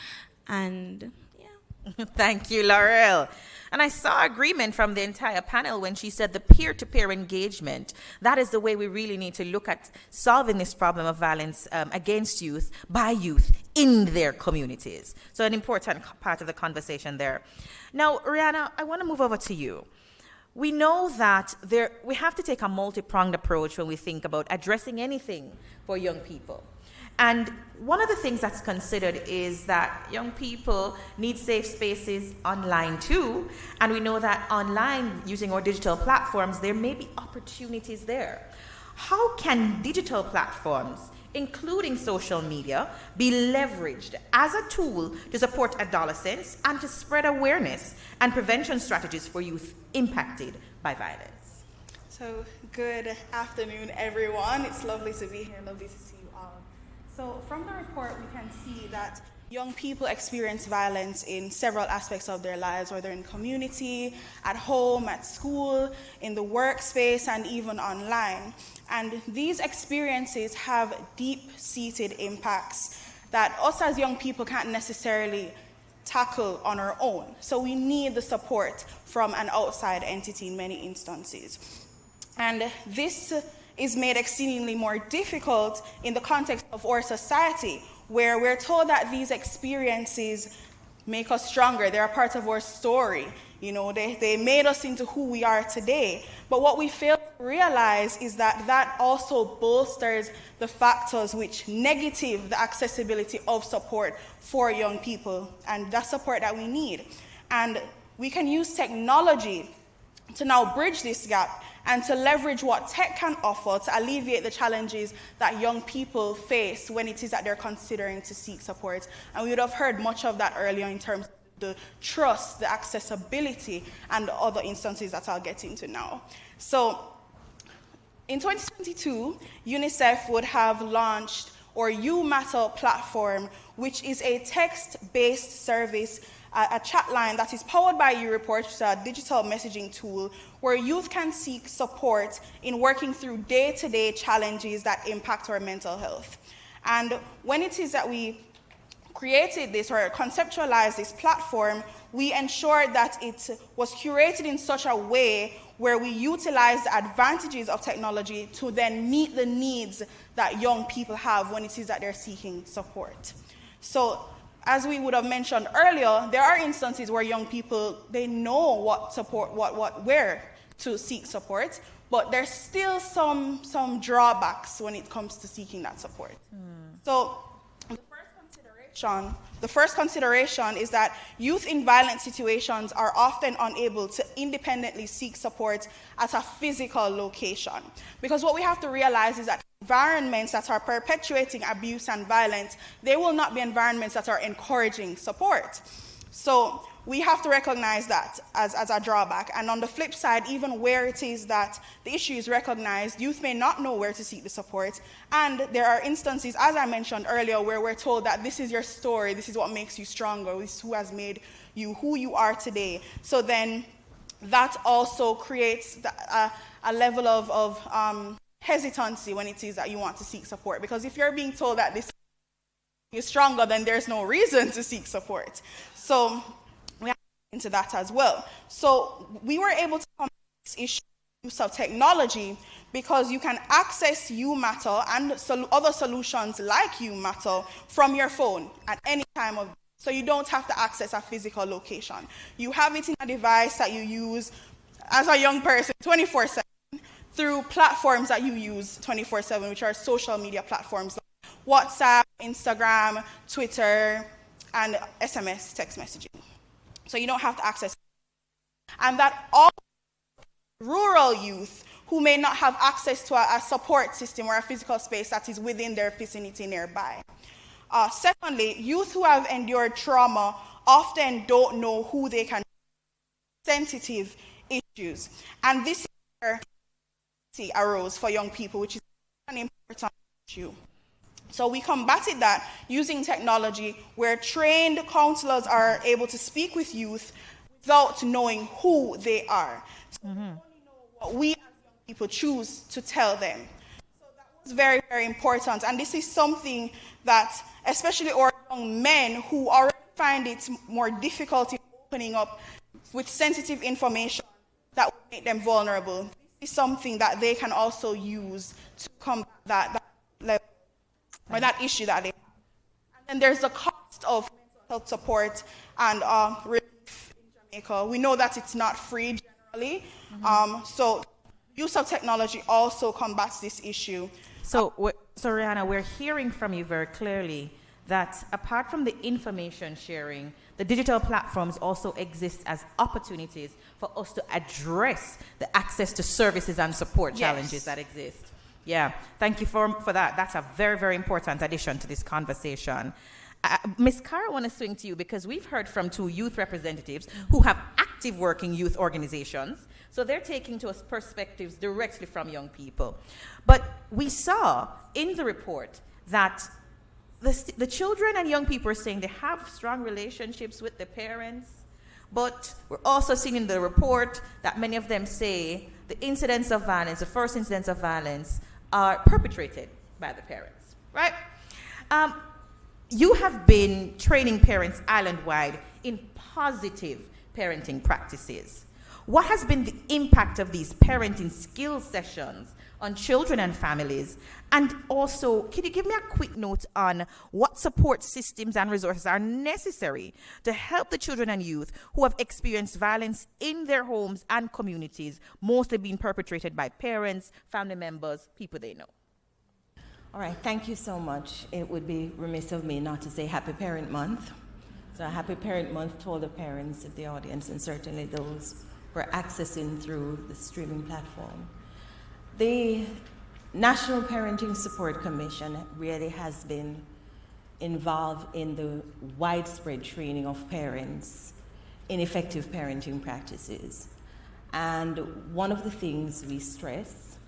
And yeah. Thank you, Laurel. And I saw agreement from the entire panel when she said the peer-to-peer engagement. That is the way we really need to look at solving this problem of violence against youth by youth in their communities. So an important part of the conversation there. Now, Rihanna, I want to move over to you. We know that we have to take a multi-pronged approach when we think about addressing anything for young people. And one of the things that's considered is that young people need safe spaces online too. And we know that online, using our digital platforms, there may be opportunities there. How can digital platforms, including social media, be leveraged as a tool to support adolescents and to spread awareness and prevention strategies for youth impacted by violence? So, good afternoon, everyone. It's lovely to be here, lovely to see you all. So, from the report, we can see that young people experience violence in several aspects of their lives, whether in community, at home, at school, in the workspace, and even online. And these experiences have deep-seated impacts that us as young people can't necessarily tackle on our own. So we need the support from an outside entity in many instances. And this is made exceedingly more difficult in the context of our society, where we're told that these experiences make us stronger. They're a part of our story. You know, they made us into who we are today. But what we fail to realize is that that also bolsters the factors which negative the accessibility of support for young people and that support that we need. And we can use technology to now bridge this gap and to leverage what tech can offer to alleviate the challenges that young people face when it is that they're considering to seek support. And we would have heard much of that earlier in terms of the trust, the accessibility, and the other instances that I'll get into now. So in 2022, UNICEF would have launched our You Matter platform, which is a text-based service, a chat line that is powered by YouReport, which is a digital messaging tool, where youth can seek support in working through day-to-day challenges that impact our mental health. And when it is that we created this or conceptualized this platform, we ensured that it was curated in such a way where we utilize the advantages of technology to then meet the needs that young people have when it is that they're seeking support. So, as we would have mentioned earlier, there are instances where young people, they know what support, where to seek support, but there's still some drawbacks when it comes to seeking that support. So, the first consideration consideration, the first consideration is that youth in violent situations are often unable to independently seek support at a physical location. Because what we have to realize is that environments that are perpetuating abuse and violence, they will not be environments that are encouraging support. So we have to recognize that as a drawback. And on the flip side, even where it is that the issue is recognized, youth may not know where to seek the support. And there are instances, as I mentioned earlier, where we're told that this is your story, this is what makes you stronger, this is who has made you who you are today. So then that also creates a level of hesitancy when it is that you want to seek support. Because if you're being told that this is stronger, then there's no reason to seek support. So we have to get into that as well. So we were able to come to this issue use of technology because you can access UMatter and other solutions like UMatter from your phone at any time of day. So you don't have to access a physical location. You have it in a device that you use as a young person 24/7 through platforms that you use 24/7, which are social media platforms like WhatsApp, Instagram, Twitter, and SMS text messaging. So you don't have to access it. And that all rural youth who may not have access to a support system or a physical space that is within their vicinity nearby. Secondly, youth who have endured trauma often don't know who they can sensitive issues. And this is where arose for young people, which is an important issue. So we combated that using technology where trained counselors are able to speak with youth without knowing who they are. So we only know what we as young people choose to tell them. So that was very, very important. And this is something that, especially our young men who already find it more difficult in opening up with sensitive information that would make them vulnerable, this is something that they can also use to combat that level or that issue that they have. And then there's the cost of mental health support and relief in Jamaica. We know that it's not free generally. So use of technology also combats this issue. So Rihanna, we're hearing from you very clearly that apart from the information sharing, the digital platforms also exist as opportunities for us to address the access to services and support challenges that exist. Yeah, thank you for that. That's a very, very important addition to this conversation. Ms. Carr, I want to swing to you because we've heard from two youth representatives who have active work in youth organizations. So they're taking to us perspectives directly from young people. But we saw in the report that the children and young people are saying they have strong relationships with their parents, but we're also seeing in the report that many of them say the incidents of violence, the first incidents of violence, are perpetrated by the parents, right? You have been training parents island-wide in positive parenting practices. What has been the impact of these parenting skills sessions on children and families? And also, can you give me a quick note on what support systems and resources are necessary to help the children and youth who have experienced violence in their homes and communities, mostly being perpetrated by parents, family members, people they know? All right, thank you so much. It would be remiss of me not to say Happy Parent Month. So Happy Parent Month to all the parents of the audience and certainly those who are accessing through the streaming platform. The National Parenting Support Commission really has been involved in the widespread training of parents in effective parenting practices. And one of the things we stress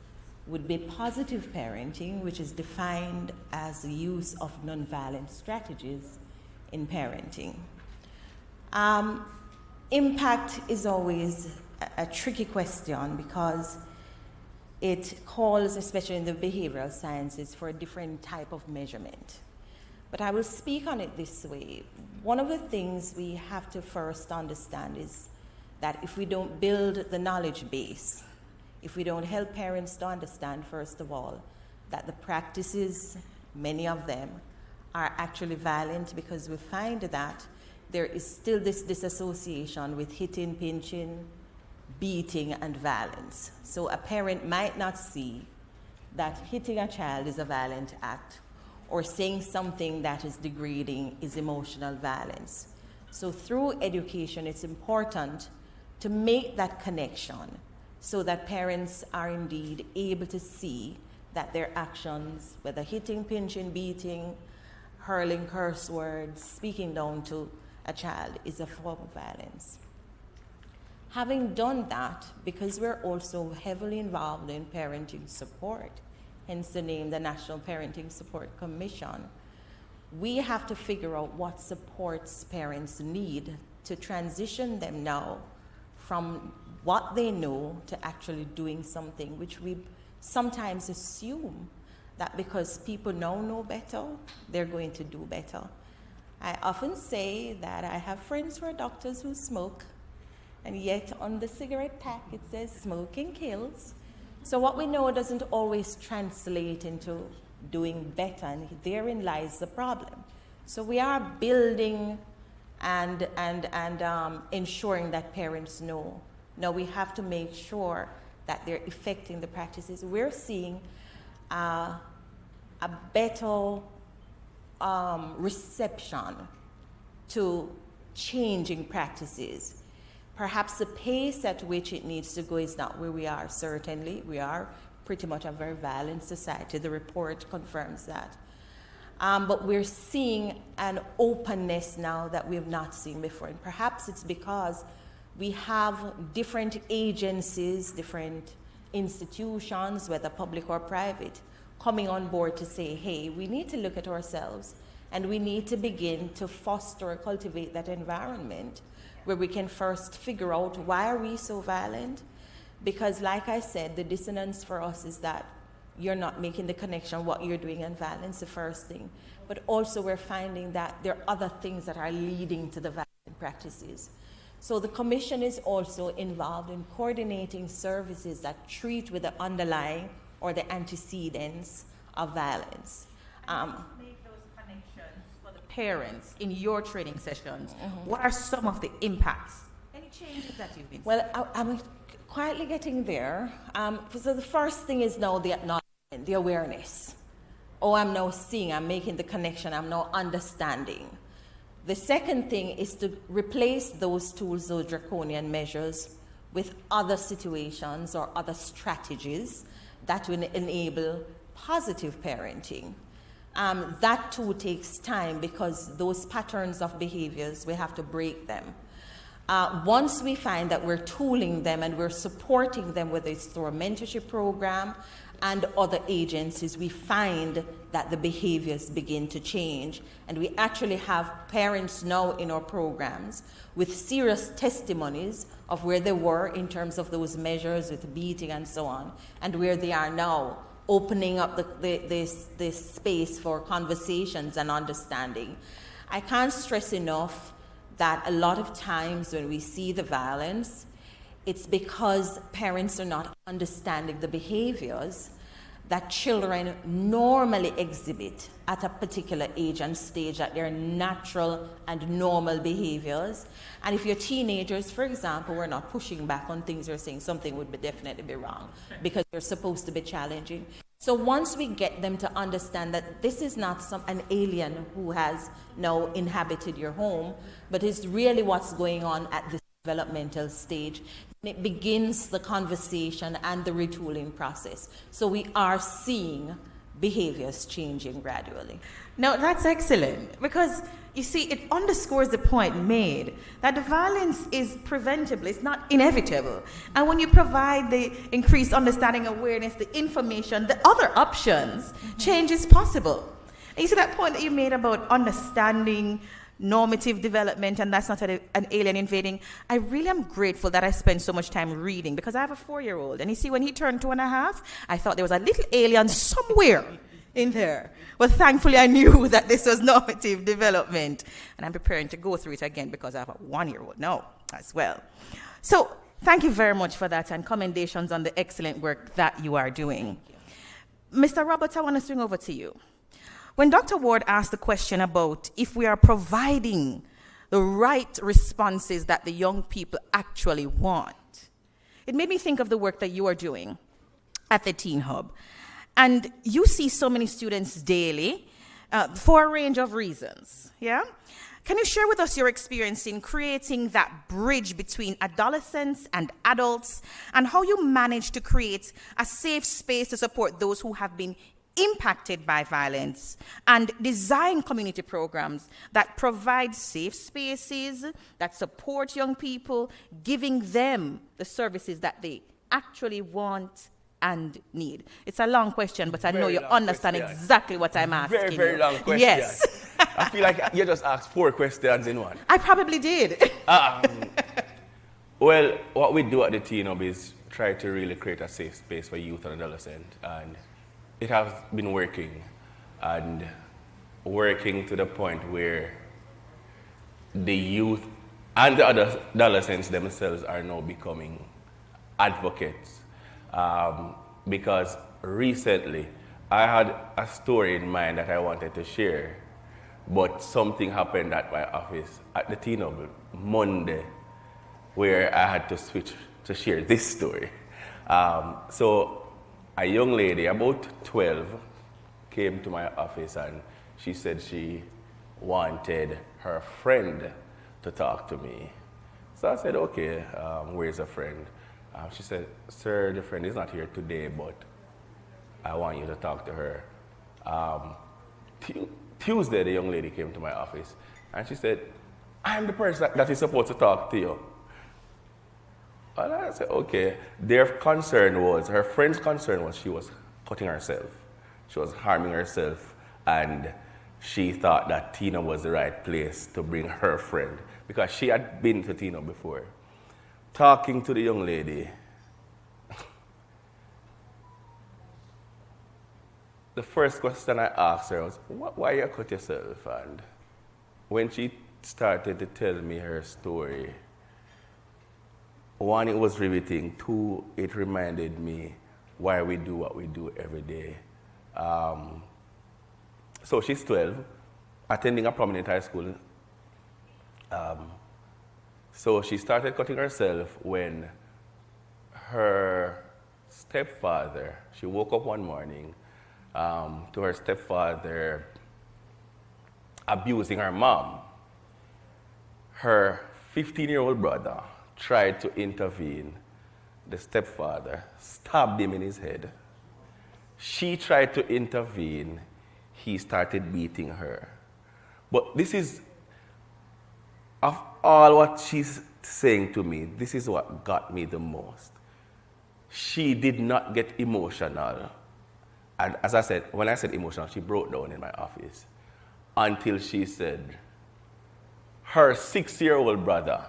would be positive parenting, which is defined as the use of nonviolent strategies in parenting. Impact is always a tricky question because it calls, especially in the behavioral sciences, for a different type of measurement. But I will speak on it this way. One of the things we have to first understand is that if we don't build the knowledge base, if we don't help parents to understand, first of all, that the practices, many of them, are actually violent, because we find that there is still this disassociation with hitting, pinching, beating, and violence. So a parent might not see that hitting a child is a violent act, or saying something that is degrading is emotional violence. So through education, it's important to make that connection so that parents are indeed able to see that their actions, whether hitting, pinching, beating, hurling curse words, speaking down to a child, is a form of violence. Having done that, because we're also heavily involved in parenting support, hence the name the National Parenting Support Commission, we have to figure out what supports parents need to transition them now from what they know to actually doing something, which we sometimes assume that because people now know better, they're going to do better. I often say that I have friends who are doctors who smoke, and yet on the cigarette pack it says smoking kills. So what we know doesn't always translate into doing better, and therein lies the problem. So we are building and ensuring that parents know. Now we have to make sure that they're effecting the practices. We're seeing a better reception to changing practices. Perhaps the pace at which it needs to go is not where we are, certainly. We are pretty much a very violent society. The report confirms that. But we're seeing an openness now that we have not seen before. And perhaps it's because we have different agencies, different institutions, whether public or private, coming on board to say, hey, we need to look at ourselves and we need to begin to foster or cultivate that environment where we can first figure out why are we so violent? Because like I said, the dissonance for us is that you're not making the connection what you're doing and violence, the first thing. But also we're finding that there are other things that are leading to the violent practices. So the Commission is also involved in coordinating services that treat with the underlying or the antecedents of violence. Make those connections for the parents in your training sessions. What are some of the impacts? Any changes that you've been seeing? Well, I'm quietly getting there. So the first thing is now the acknowledgement, the awareness. Oh, I'm now seeing, I'm making the connection, I'm now understanding. The second thing is to replace those tools, those draconian measures, with other situations or other strategies that will enable positive parenting. That too takes time because those patterns of behaviors, we have to break them. Once we find that we're tooling them and we're supporting them, whether it's through a mentorship program and other agencies, we find that the behaviors begin to change. And we actually have parents now in our programs with serious testimonies of where they were in terms of those measures with beating and so on, and where they are now, opening up this space for conversations and understanding. I can't stress enough that a lot of times when we see the violence, it's because parents are not understanding the behaviors that children normally exhibit at a particular age and stage, at their natural and normal behaviors. And if you're teenagers, for example, we're not pushing back on things, you're saying something would definitely be wrong because they're supposed to be challenging. So once we get them to understand that this is not an alien who has now inhabited your home, but it's really what's going on at this developmental stage, it begins the conversation and the retooling process. So we are seeing behaviors changing gradually. Now, that's excellent because, you see, it underscores the point made that the violence is preventable, it's not inevitable. And when you provide the increased understanding, awareness, the information, the other options, change is possible. And you see that point that you made about understanding normative development, and that's not an alien invading. I really am grateful that I spent so much time reading because I have a 4-year-old, and you see, when he turned 2.5, I thought there was a little alien somewhere in there. Well, thankfully, I knew that this was normative development, and I'm preparing to go through it again because I have a 1-year-old now as well. So thank you very much for that, and commendations on the excellent work that you are doing. Mr. Roberts, I want to swing over to you. When Dr. Ward asked the question about if we are providing the right responses that the young people actually want, it made me think of the work that you are doing at the Teen Hub. And you see so many students daily, for a range of reasons. Yeah? Can you share with us your experience in creating that bridge between adolescents and adults, and how you manage to create a safe space to support those who have been impacted by violence, and design community programs that provide safe spaces, that support young people, giving them the services that they actually want and need? It's a long question, but I know you understand exactly what I'm asking. Very, very long question. Yes. I feel like you just asked 4 questions in one. I probably did. Well, what we do at the Teen Hub is try to really create a safe space for youth and adolescents, and it has been working, and working to the point where the youth and the adolescents themselves are now becoming advocates. Because recently I had a story in mind that I wanted to share, but something happened at my office at the Teen Hub Monday where I had to switch to share this story. So a young lady, about 12, came to my office and she said she wanted her friend to talk to me. So I said, okay, where's a friend? She said, sir, the friend is not here today, but I want you to talk to her. Tuesday, the young lady came to my office and she said, I'm the person that is supposed to talk to you. And I said, okay. Her friend's concern was she was cutting herself. She was harming herself, and she thought that Teen Hub was the right place to bring her friend because she had been to Teen Hub before. Talking to the young lady, the first question I asked her was, why you cut yourself? And when she started to tell me her story, 1, it was riveting. 2, it reminded me why we do what we do every day. So she's 12, attending a prominent high school. So she started cutting herself when her stepfather, she woke up one morning to her stepfather abusing her mom. Her 15-year-old brother tried to intervene. The stepfather stabbed him in his head. She tried to intervene. He started beating her. But this is, of all what she's saying to me, this is what got me the most. She did not get emotional. And as I said, when I said emotional, she broke down in my office until she said her 6-year-old brother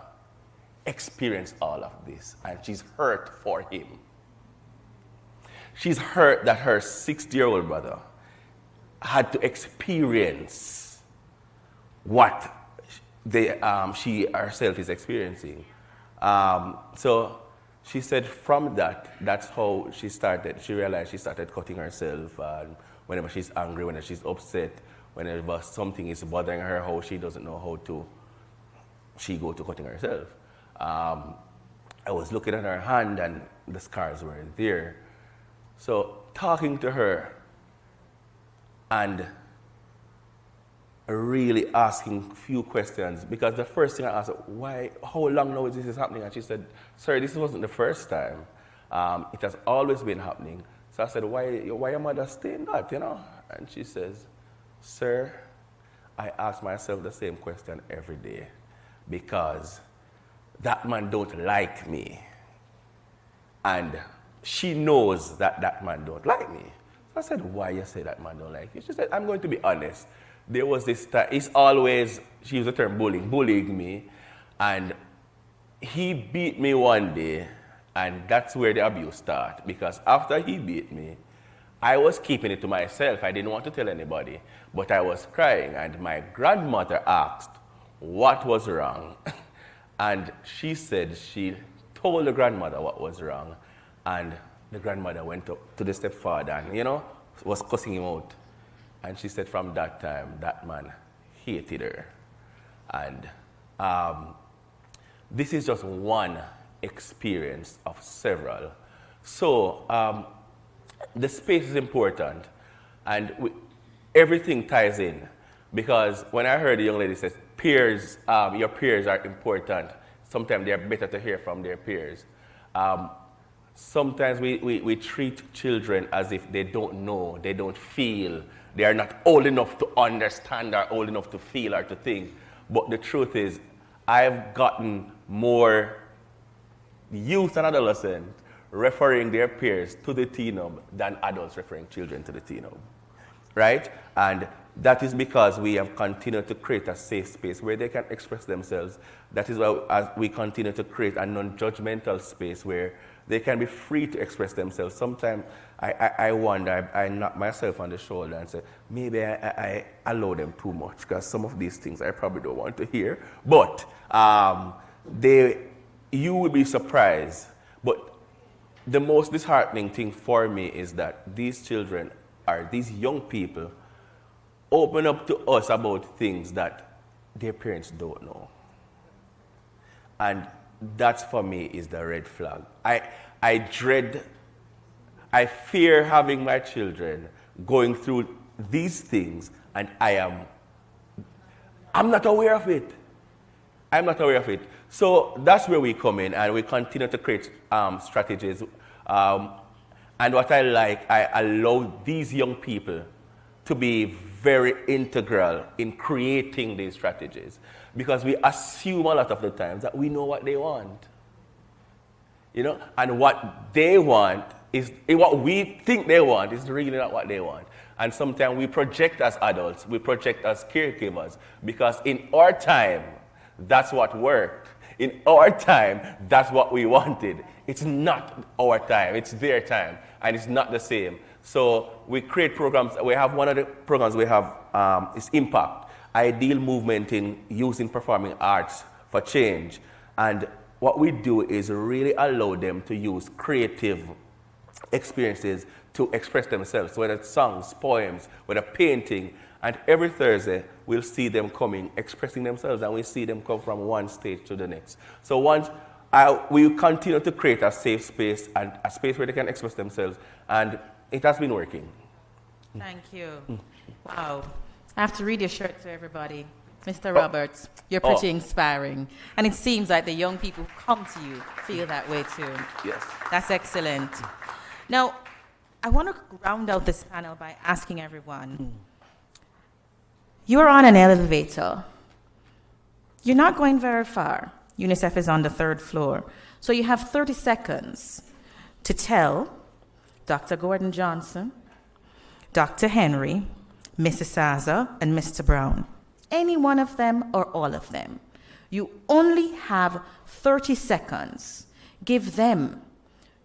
experienced all of this, and she's hurt for him. She's hurt that her 6-year-old brother had to experience what she herself is experiencing. So she said from that's how she started. She realized she started cutting herself, and whenever she's angry, whenever she's upset, whenever something is bothering her, how she doesn't know how to, she go to cutting herself. I was looking at her hand and the scars were there. So talking to her and really asking a few questions, because the first thing I asked her, how long now is this happening? And she said, sir, this wasn't the first time. It has always been happening. So I said, why your mother staying that, you know? And she says, sir, I ask myself the same question every day because that man don't like me. And she knows that that man don't like me. So I said, why you say that man don't like you? She said, I'm going to be honest. There was this time, it's always, she used the term bullying me. And he beat me one day, and that's where the abuse started. Because after he beat me, I was keeping it to myself. I didn't want to tell anybody. But I was crying, and my grandmother asked what was wrong. And she said she told the grandmother what was wrong. And the grandmother went up to the stepfather and, was cussing him out. And she said from that time, that man hated her. And this is just one experience of several. So the space is important. And everything ties in. Because when I heard the young lady say, peers, your peers are important. Sometimes they're better to hear from their peers. Sometimes we treat children as if they don't know, they don't feel, they are not old enough to understand or old enough to feel or to think. But the truth is, I've gotten more youth and adolescents referring their peers to the teen hub than adults referring children to the teen hub, right? And that is because we have continued to create a safe space where they can express themselves. That is why as we continue to create a non-judgmental space where they can be free to express themselves. Sometimes I wonder, I knock myself on the shoulder and say, maybe I allow them too much, because some of these things I probably don't want to hear. But you will be surprised. But the most disheartening thing for me is that these children, or these young people, open up to us about things that their parents don't know. And that for me is the red flag. I fear having my children going through these things, and I'm not aware of it. I'm not aware of it. So that's where we come in, and we continue to create strategies. And what I like, I allow these young people to be very integral in creating these strategies, because we assume a lot of the times that we know what they want. You know, and what they want is, what we think they want is really not what they want. And sometimes we project as adults, we project as caregivers, because in our time, that's what worked. In our time, that's what we wanted. It's not our time, it's their time, and it's not the same. So we create programs. We have one of the programs we have is Impact, Ideal Movement in Using Performing Arts for Change. And what we do is really allow them to use creative experiences to express themselves, whether it's songs, poems, whether painting. And every Thursday, we'll see them coming, expressing themselves, and we see them come from one stage to the next. So once we continue to create a safe space and a space where they can express themselves, and it has been working. Thank you. Wow. I have to read your shirt to everybody. Mr. Roberts, you're pretty inspiring. And it seems like the young people who come to you feel that way too. Yes. That's excellent. Now, I want to round out this panel by asking everyone, you're on an elevator. You're not going very far. UNICEF is on the 3rd floor. So you have 30 seconds to tell Dr. Gordon Johnson, Dr. Henry, Mrs. Saza, and Mr. Brown, any one of them or all of them. You only have 30 seconds. Give them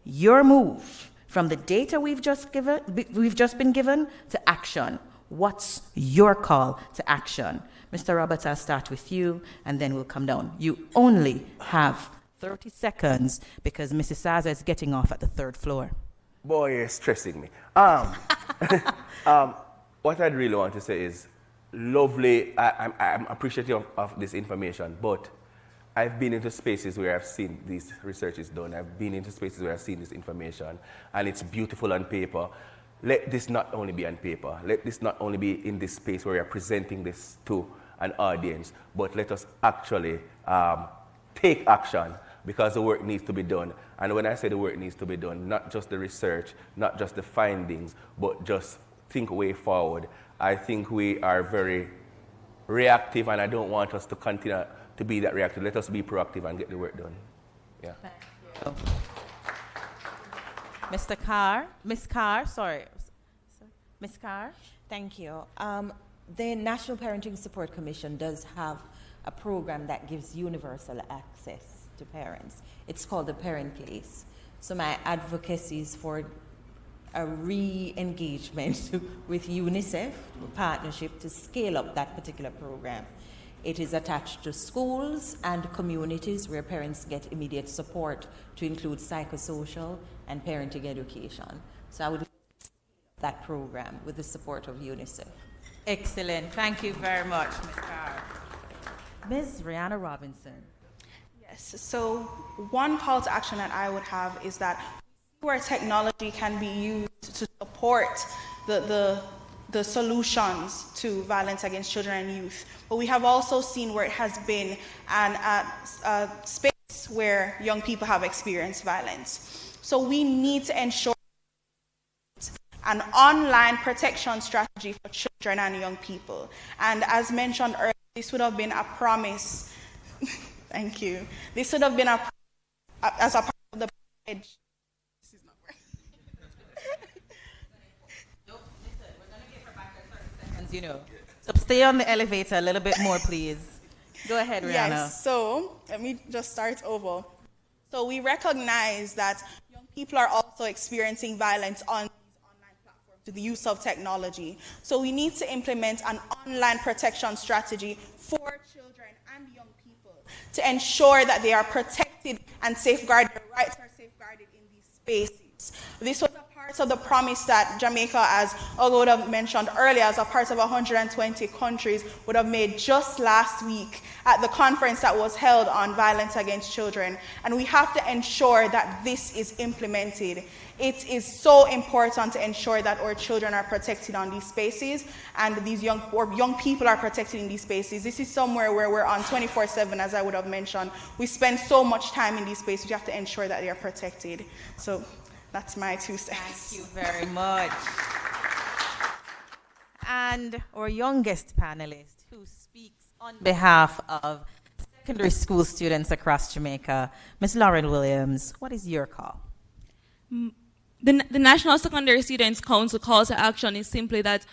your move from the data we've just been given to action. What's your call to action? Mr. Roberts, I'll start with you, and then we'll come down. You only have 30 seconds because Mrs. Saza is getting off at the 3rd floor. Boy, you're stressing me. What I'd really want to say is, lovely, I'm appreciative of this information, but I've been into spaces where I've seen these researches done. I've been into spaces where I've seen this information, and it's beautiful on paper. Let this not only be on paper. Let this not only be in this space where we are presenting this to an audience, but let us actually take action, because the work needs to be done. And when I say the work needs to be done, not just the research, not just the findings, but just think way forward. I think we are very reactive, and I don't want us to continue to be that reactive. Let us be proactive and get the work done. Yeah. Thank you. Mr. Carr, Ms. Carr, sorry. Ms. Carr? Thank you. The National Parenting Support Commission does have a program that gives universal access to parents. It's called the Parent Place. So my advocacy is for a re-engagement with UNICEF, a partnership to scale up that particular program. It is attached to schools and communities where parents get immediate support, to include psychosocial and parenting education. So I would that program with the support of UNICEF. Excellent. Thank you very much, Ms. Carr. Ms. Rihanna Robinson. Yes, so one call to action that I would have is that where technology can be used to support the the solutions to violence against children and youth, but we have also seen where it has been a space where young people have experienced violence. So we need to ensure an online protection strategy for children and young people. And as mentioned earlier, this would have been a promise. Thank you. This would have been as a part of the pledge. This is not working. Nope, listen, we're going to give her back her 30 seconds, you know. So stay on the elevator a little bit more, please. Go ahead, Rihanna. Yes, so let me just start over. So we recognize that young people are also experiencing violence on to the use of technology. So we need to implement an online protection strategy for children and young people to ensure that they are protected and safeguarded, their rights are safeguarded in these spaces. This was a part of the promise that Jamaica, as Olga would have mentioned earlier, as a part of 120 countries, would have made just last week at the conference that was held on violence against children. And we have to ensure that this is implemented. It is so important to ensure that our children are protected on these spaces and these young people are protected in these spaces. This is somewhere where we're on 24/7, as I would have mentioned. We spend so much time in these spaces. We have to ensure that they are protected. So that's my 2 cents. Thank you very much. And our youngest panelist, who speaks on behalf of secondary school students across Jamaica, Ms. Lauren Williams, what is your call? The National Secondary Students Council call to action is simply that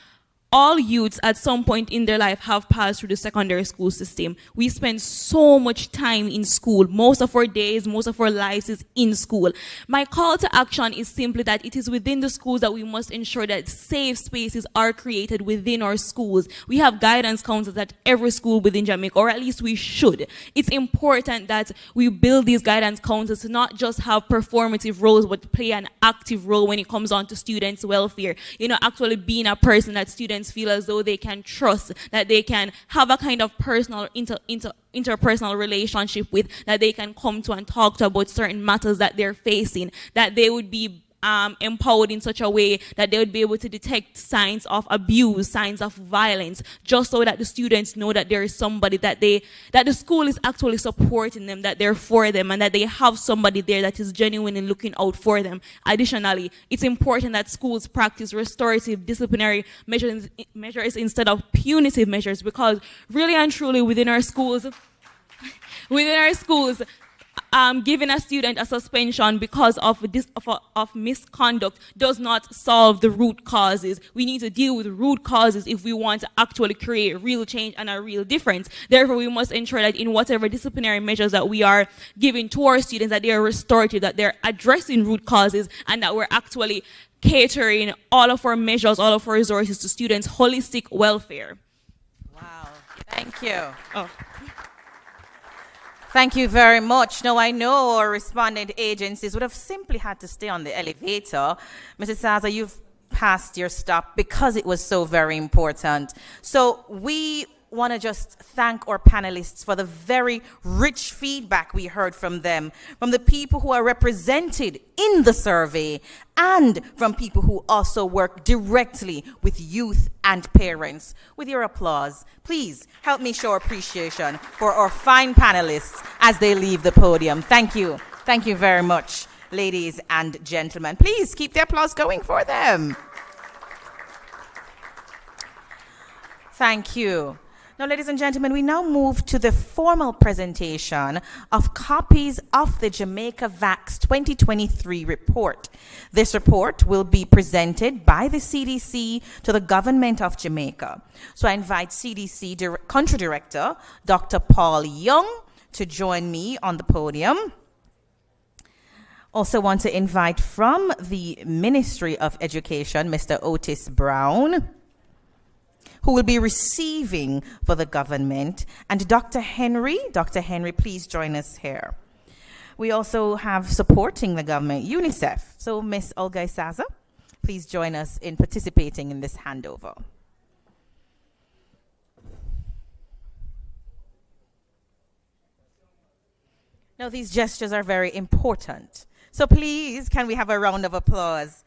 all youths at some point in their life have passed through the secondary school system. We spend so much time in school. Most of our days, most of our lives is in school. My call to action is simply that it is within the schools that we must ensure that safe spaces are created within our schools. We have guidance councils at every school within Jamaica, or at least we should. It's important that we build these guidance councils to not just have performative roles, but play an active role when it comes on to students' welfare. You know, actually being a person that students feel as though they can trust, that they can have a kind of personal interpersonal relationship with, that they can come to and talk to about certain matters that they're facing, that they would be empowered in such a way that they would be able to detect signs of abuse, signs of violence, just so that the students know that there is somebody that the school is actually supporting them, that they're for them, and that they have somebody there that is genuinely looking out for them. Additionally, it's important that schools practice restorative disciplinary measures instead of punitive measures, because really and truly within our schools, giving a student a suspension because of misconduct does not solve the root causes. We need to deal with root causes if we want to actually create real change and a real difference. Therefore, we must ensure that in whatever disciplinary measures that we are giving to our students, that they are restorative, that they're addressing root causes, and that we're actually catering all of our measures, all of our resources to students' holistic welfare. Wow, thank you. Oh. Thank you very much. Now, I know our respondent agencies would have simply had to stay on the elevator. Mrs. Saza, you've passed your stop because it was so very important. So we want to just thank our panelists for the very rich feedback we heard from them, from the people who are represented in the survey, and from people who also work directly with youth and parents. With your applause, please help me show appreciation for our fine panelists as they leave the podium. Thank you. Thank you very much, ladies and gentlemen. Please keep the applause going for them. Thank you. Now, ladies and gentlemen, we now move to the formal presentation of copies of the Jamaica VAX 2023 report. This report will be presented by the CDC to the government of Jamaica. So I invite CDC Country Director, Dr. Paul Young, to join me on the podium. Also want to invite from the Ministry of Education, Mr. Otis Brown, who will be receiving for the government, and Dr. Henry. Dr. Henry, please join us here. We also have supporting the government, UNICEF. So Ms. Olga Isaza, please join us in participating in this handover. Now, these gestures are very important. So please, can we have a round of applause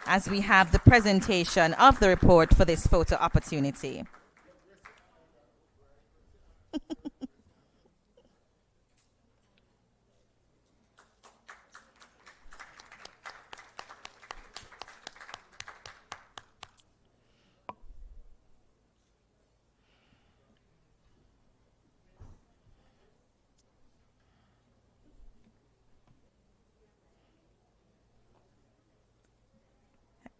as we have the presentation of the report for this photo opportunity.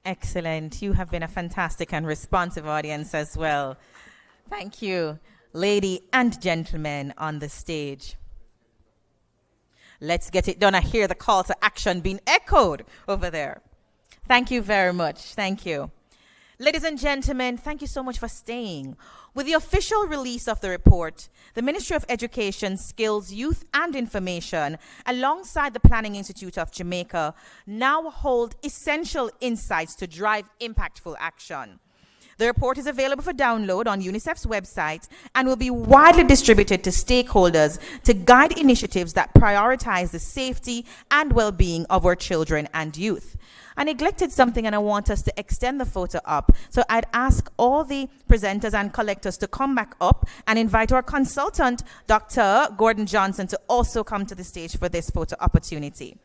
Excellent. You have been a fantastic and responsive audience as well. Thank you, lady and gentlemen on the stage. Let's get it done. I hear the call to action being echoed over there. Thank you very much. Thank you. Ladies and gentlemen, thank you so much for staying. With the official release of the report, the Ministry of Education, Skills, Youth and Information, alongside the Planning Institute of Jamaica, now hold essential insights to drive impactful action. The report is available for download on UNICEF's website and will be widely distributed to stakeholders to guide initiatives that prioritize the safety and well-being of our children and youth. I neglected something and I want us to extend the photo up. So I'd ask all the presenters and collectors to come back up and invite our consultant, Dr. Gordon Johnson, to also come to the stage for this photo opportunity.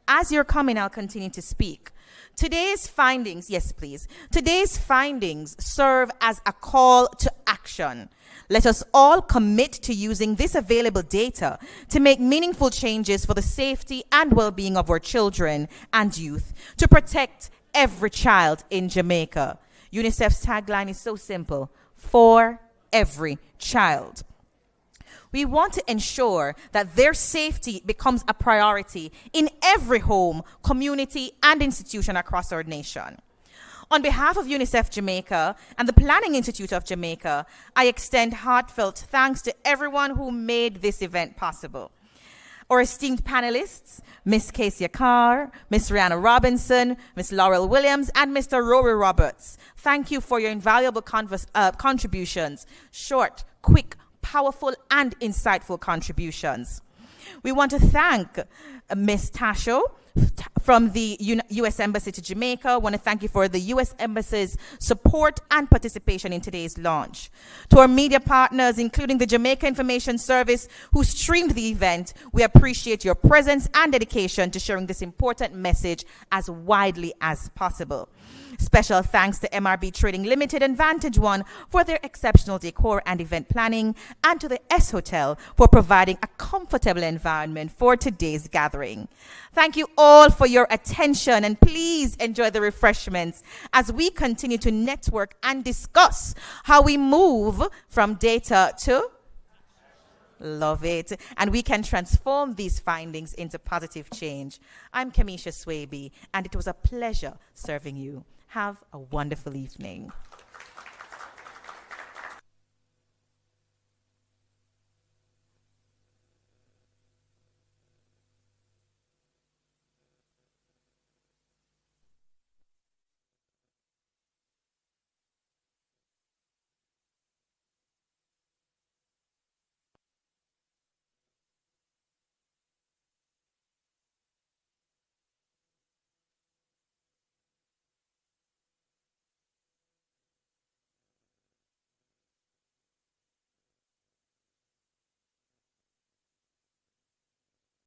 As you're coming, I'll continue to speak. Today's findings, yes please, today's findings serve as a call to action. Let us all commit to using this available data to make meaningful changes for the safety and well-being of our children and youth, to protect every child in Jamaica. UNICEF's tagline is so simple: for every child. We want to ensure that their safety becomes a priority in every home, community, and institution across our nation. On behalf of UNICEF Jamaica and the Planning Institute of Jamaica, I extend heartfelt thanks to everyone who made this event possible. Our esteemed panelists, Ms. Casey Carr, Ms. Rihanna Robinson, Ms. Laurel Williams, and Mr. Rory Roberts, thank you for your invaluable contributions, short, quick, powerful, and insightful contributions. We want to thank Ms. Tasho from the U.S. Embassy to Jamaica. I want to thank you for the U.S. Embassy's support and participation in today's launch. To our media partners, including the Jamaica Information Service, who streamed the event, we appreciate your presence and dedication to sharing this important message as widely as possible. Special thanks to MRB Trading Limited and Vantage One for their exceptional decor and event planning, and to the S Hotel for providing a comfortable environment for today's gathering. Thank you all for your attention, and please enjoy the refreshments as we continue to network and discuss how we move from data to love it, and we can transform these findings into positive change. I'm Kamisha Swaby, and it was a pleasure serving you. Have a wonderful evening.